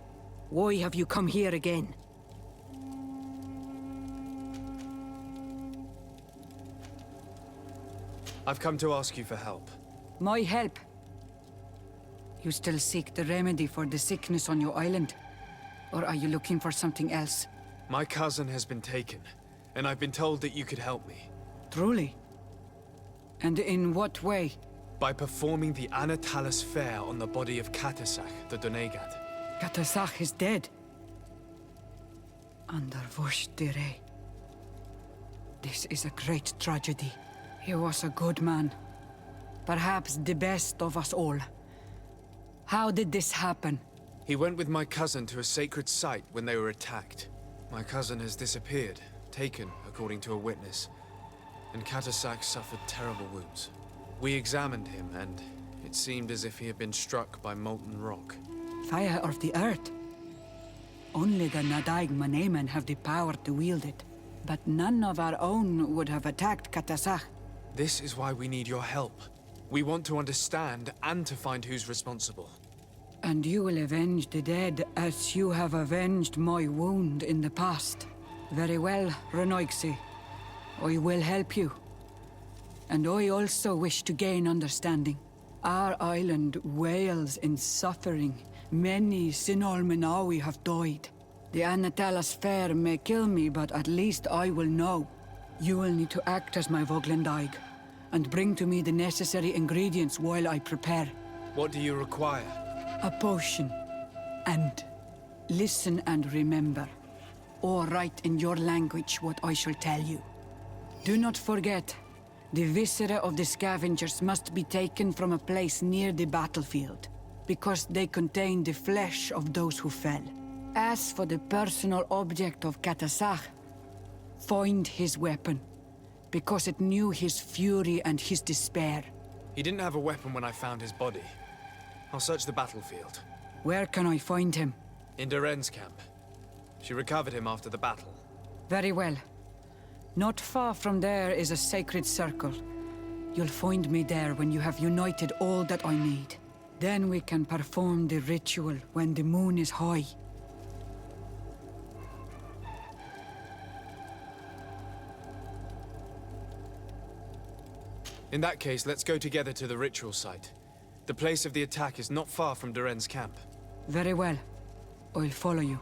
why have you come here again? I've come to ask you for help. My help? You still seek the remedy for the sickness on your island? Or are you looking for something else? My cousin has been taken, and I've been told that you could help me. Truly? And in what way? By performing the Anatalis fair on the body of Katasach, the Donegad. Katasach is dead. Under Voshtire. This is a great tragedy. He was a good man. Perhaps the best of us all. How did this happen? He went with my cousin to a sacred site when they were attacked. My cousin has disappeared, taken, according to a witness. And Katasach suffered terrible wounds. We examined him, and it seemed as if he had been struck by molten rock. Fire of the earth? Only the Nadaig Manemen have the power to wield it. But none of our own would have attacked Katasach. This is why we need your help. We want to understand and to find who's responsible. And you will avenge the dead as you have avenged my wound in the past. Very well, Renoixe. I will help you. And I also wish to gain understanding. Our island wails in suffering. Many Sinol Menawi have died. The Anatalas fair may kill me, but at least I will know. You will need to act as my Voglendaig, and bring to me the necessary ingredients while I prepare. What do you require? A potion. And listen and remember, or write in your language what I shall tell you. Do not forget, the viscera of the scavengers must be taken from a place near the battlefield, because they contain the flesh of those who fell. As for the personal object of Katasach, find his weapon, because it knew his fury and his despair. He didn't have a weapon when I found his body. I'll search the battlefield. Where can I find him? In Doren's camp. She recovered him after the battle. Very well. Not far from there is a sacred circle. You'll find me there when you have united all that I need. Then we can perform the ritual when the moon is high. In that case, let's go together to the ritual site. The place of the attack is not far from Doren's camp. Very well. I'll follow you.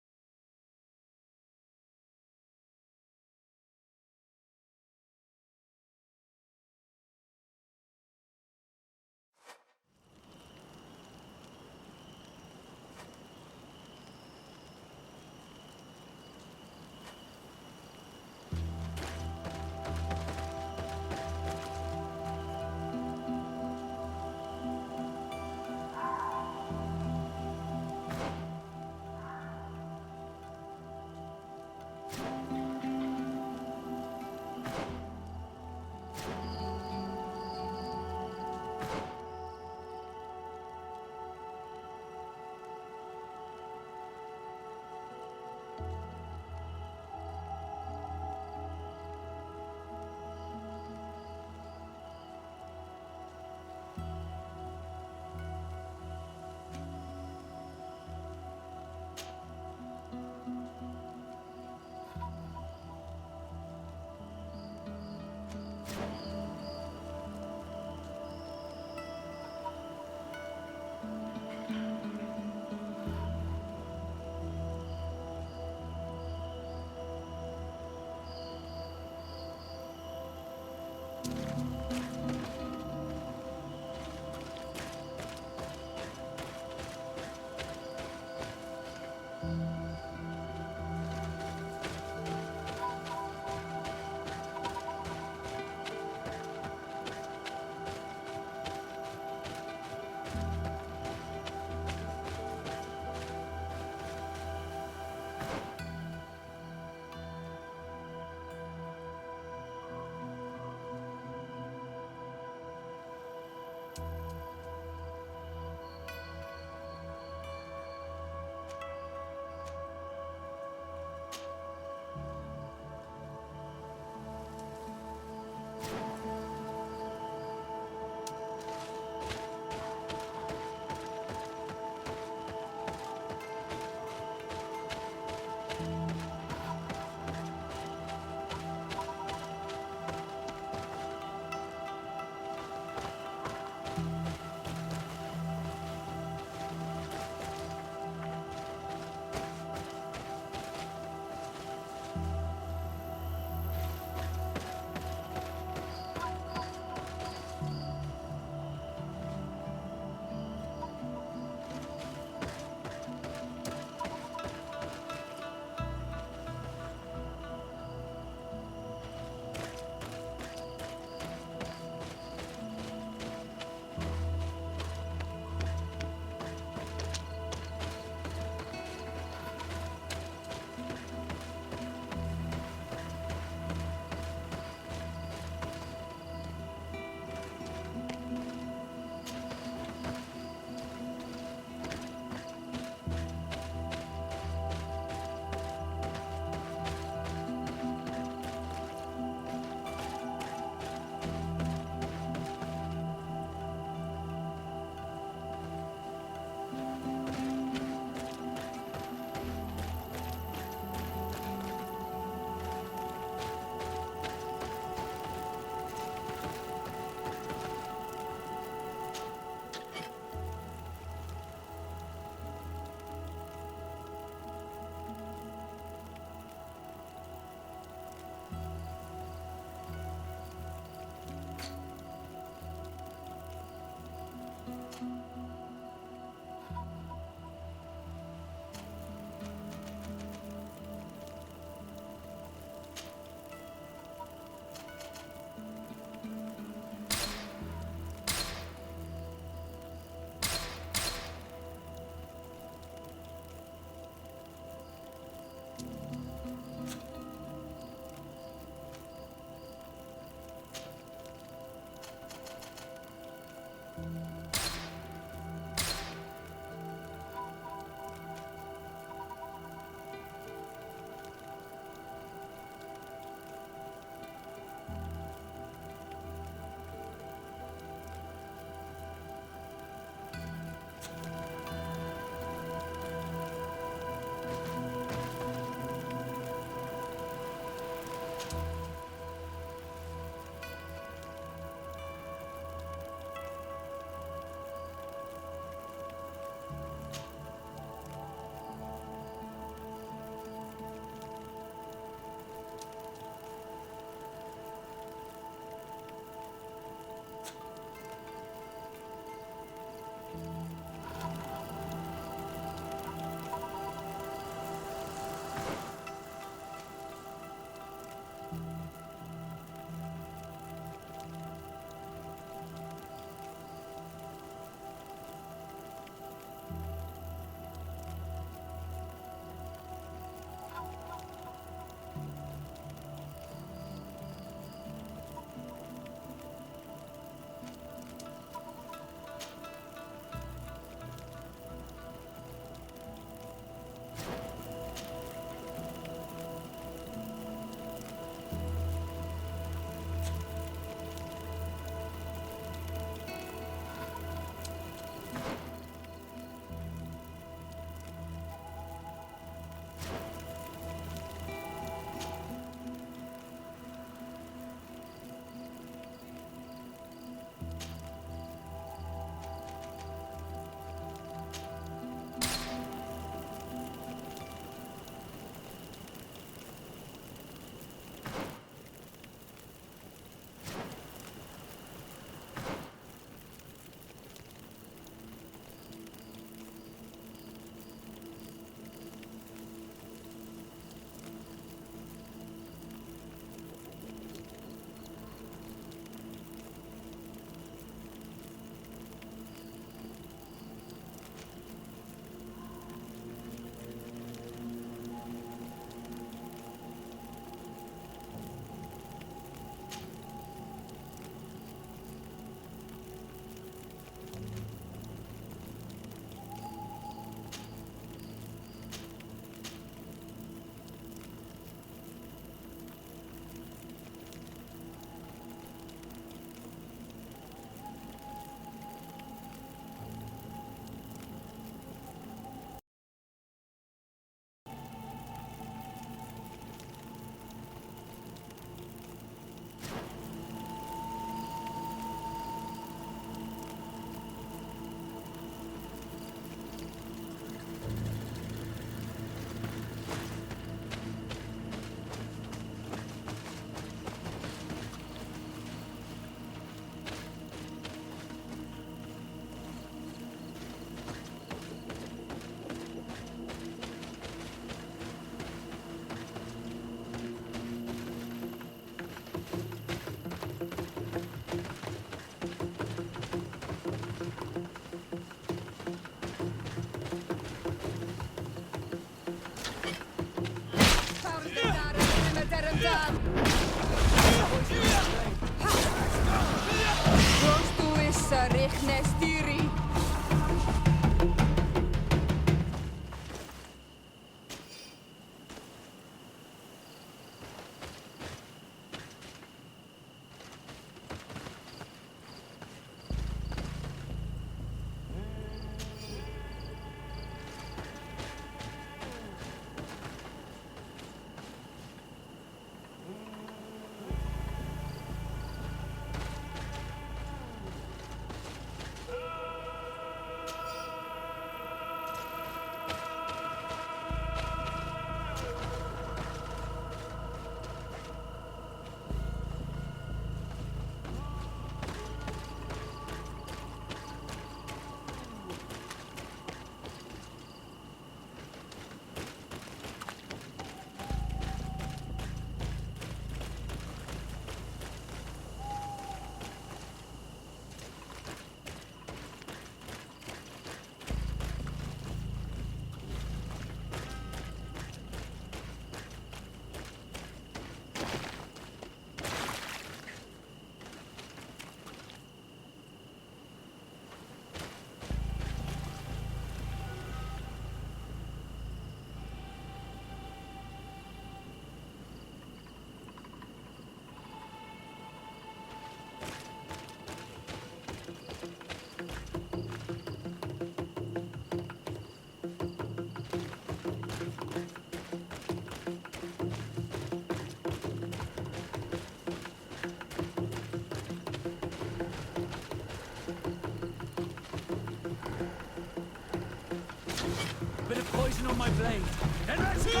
poison on my blade. And let's go!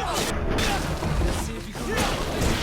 Let's see if you can roll this.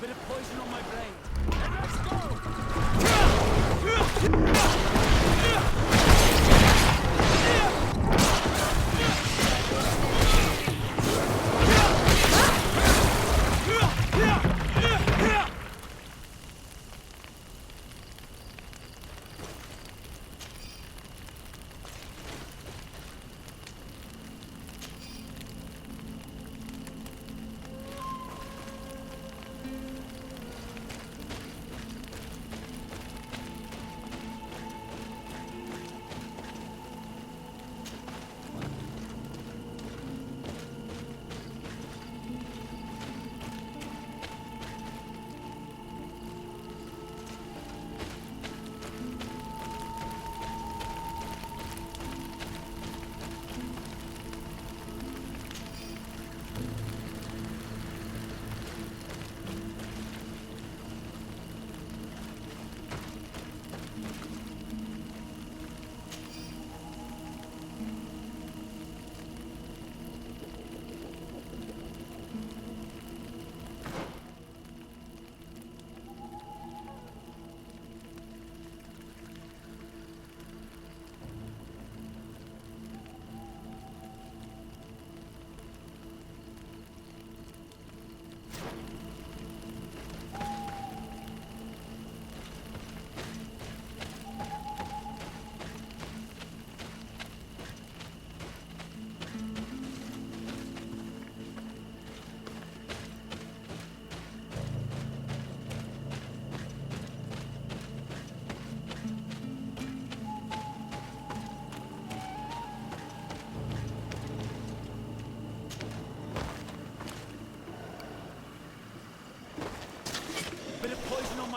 Bit of poison on my blade. And let's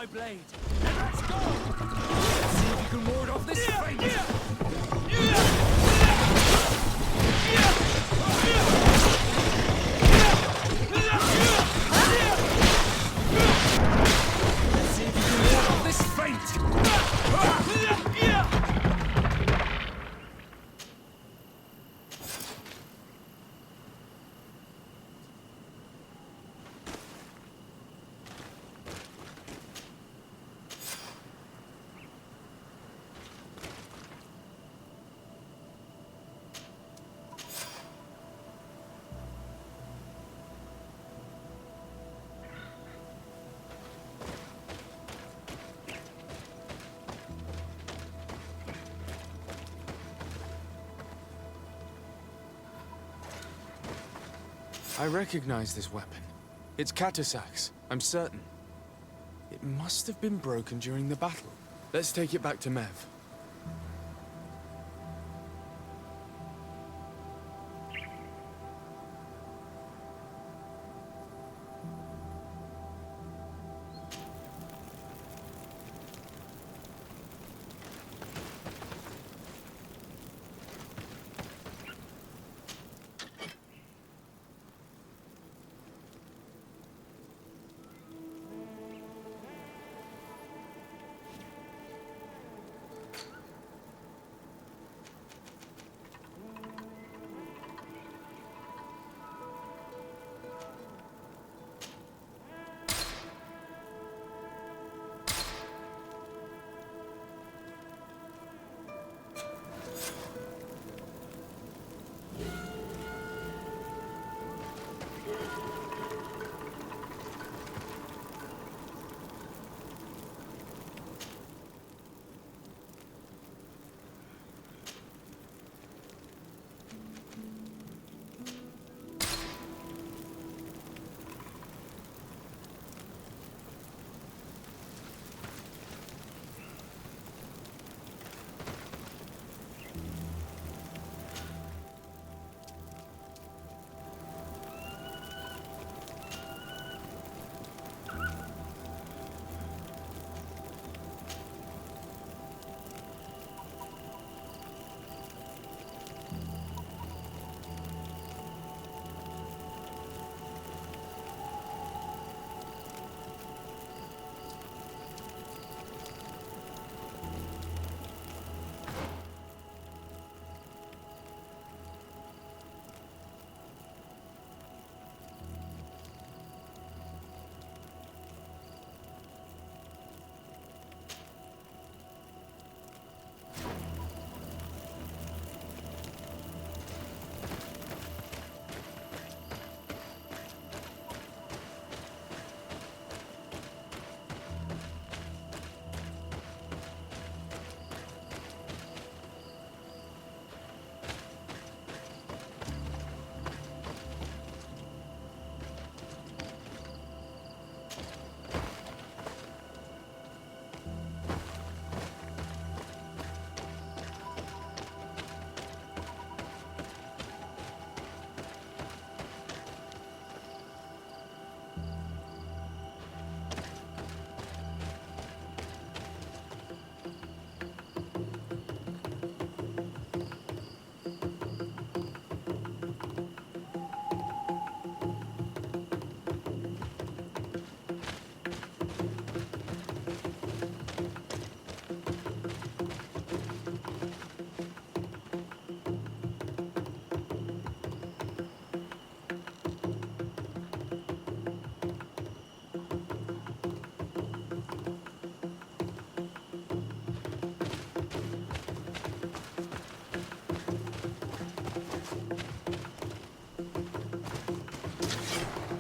my blade. And let's go! Let's see if you can ward off this fate. Let's see if you can ward off this fate. I recognize this weapon. It's Katasak's, I'm certain. It must have been broken during the battle. Let's take it back to Mev.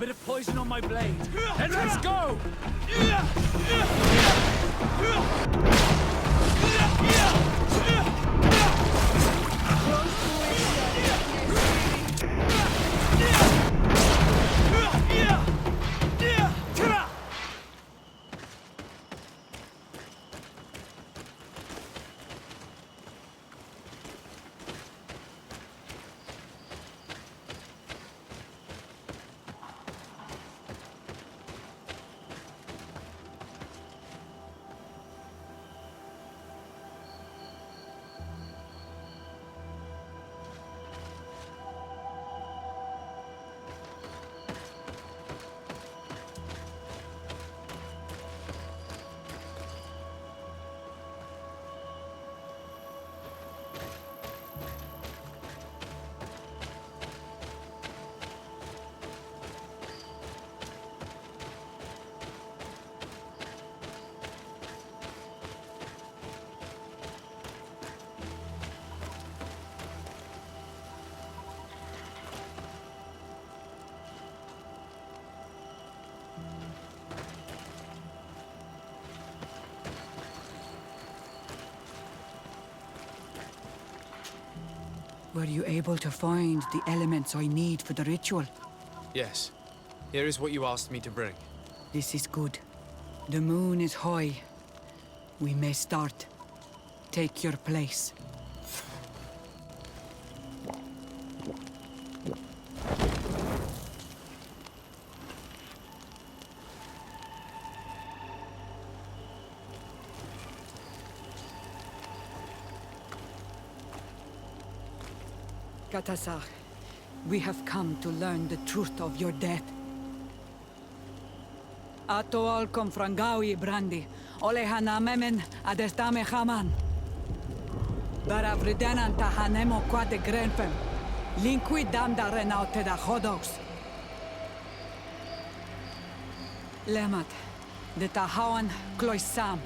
bit of poison on my blade. And let's go! Were you able to find the elements I need for the ritual? Yes. Here is what you asked me to bring. This is good. The moon is high. We may start. Take your place. Katasar, we have come to learn the truth of your death. Ato al confrangawi brandi, olehana memen adestame haman. Baravridenan tahanemo quade grenfem, linqui damda renaute da hodos. Lemat, de tahawan kloisam,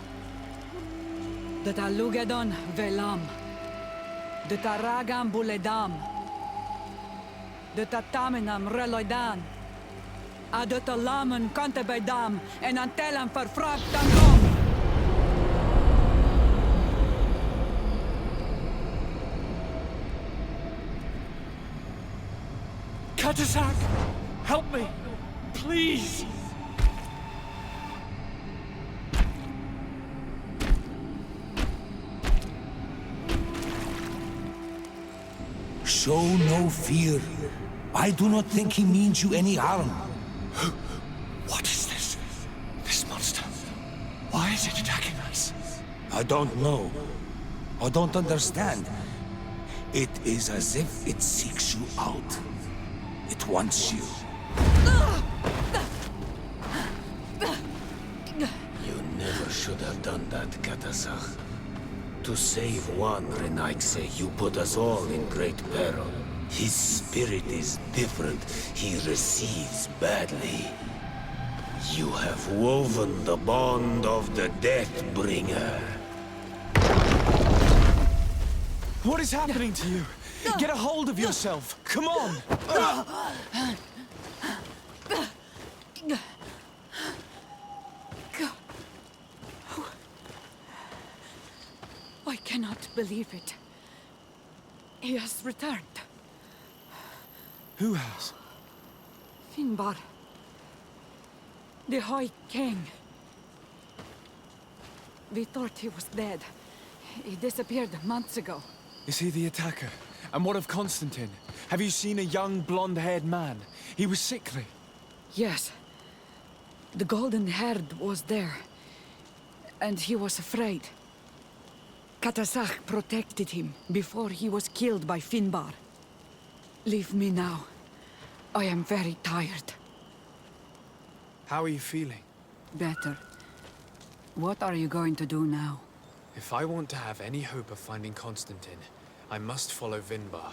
de talugedon velam, de taragam buledam, de tatamenam reloidan, de talamen kantebedam en antelam verfragtandom. Katasak! Help me! Please! Show no fear. I do not think he means you any harm. What is this? This monster? Why is it attacking us? I don't know. I don't understand. It is as if it seeks you out. It wants you. You never should have done that, Katasach. To save one, Renaikse, you put us all in great peril. His spirit is different. He receives badly. You have woven the bond of the Deathbringer. What is happening to you? Get a hold of yourself! Come on! I cannot believe it. He has returned. Who has? Finbar. The High King. We thought he was dead. He disappeared months ago. Is he the attacker? And what of Constantine? Have you seen a young, blonde-haired man? He was sickly. Yes. The golden haired was there. And he was afraid. Katasach protected him before he was killed by Finbar. Leave me now. I am very tired. How are you feeling? Better. What are you going to do now? If I want to have any hope of finding Constantine, I must follow Vinbar.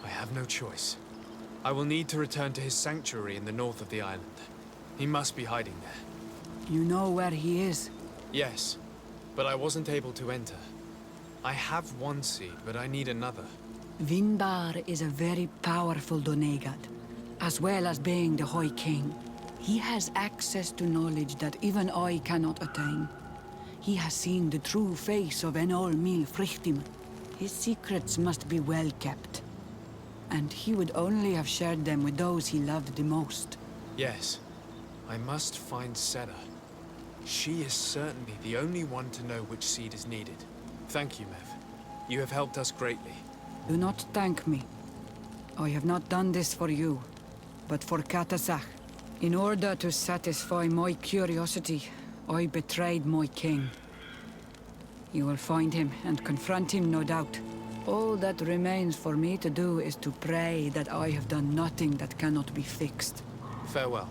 I have no choice. I will need to return to his sanctuary in the north of the island. He must be hiding there. You know where he is? Yes, but I wasn't able to enter. I have one seed, but I need another. Vinbar is a very powerful Donegad. as well as being the High King. He has access to knowledge that even I cannot attain. He has seen the true face of ОНЛАЙН Frichtim. His secrets must be well kept. And he would only have shared them with those he loved the most. Yes, I must find Senna. She is certainly the only one to know which seed is needed. Thank you, Mev. You have helped us greatly. Do not thank me. I have not done this for you, but for Katasach. In order to satisfy my curiosity, I betrayed my king. You will find him and confront him, no doubt. All that remains for me to do is to pray that I have done nothing that cannot be fixed. Farewell.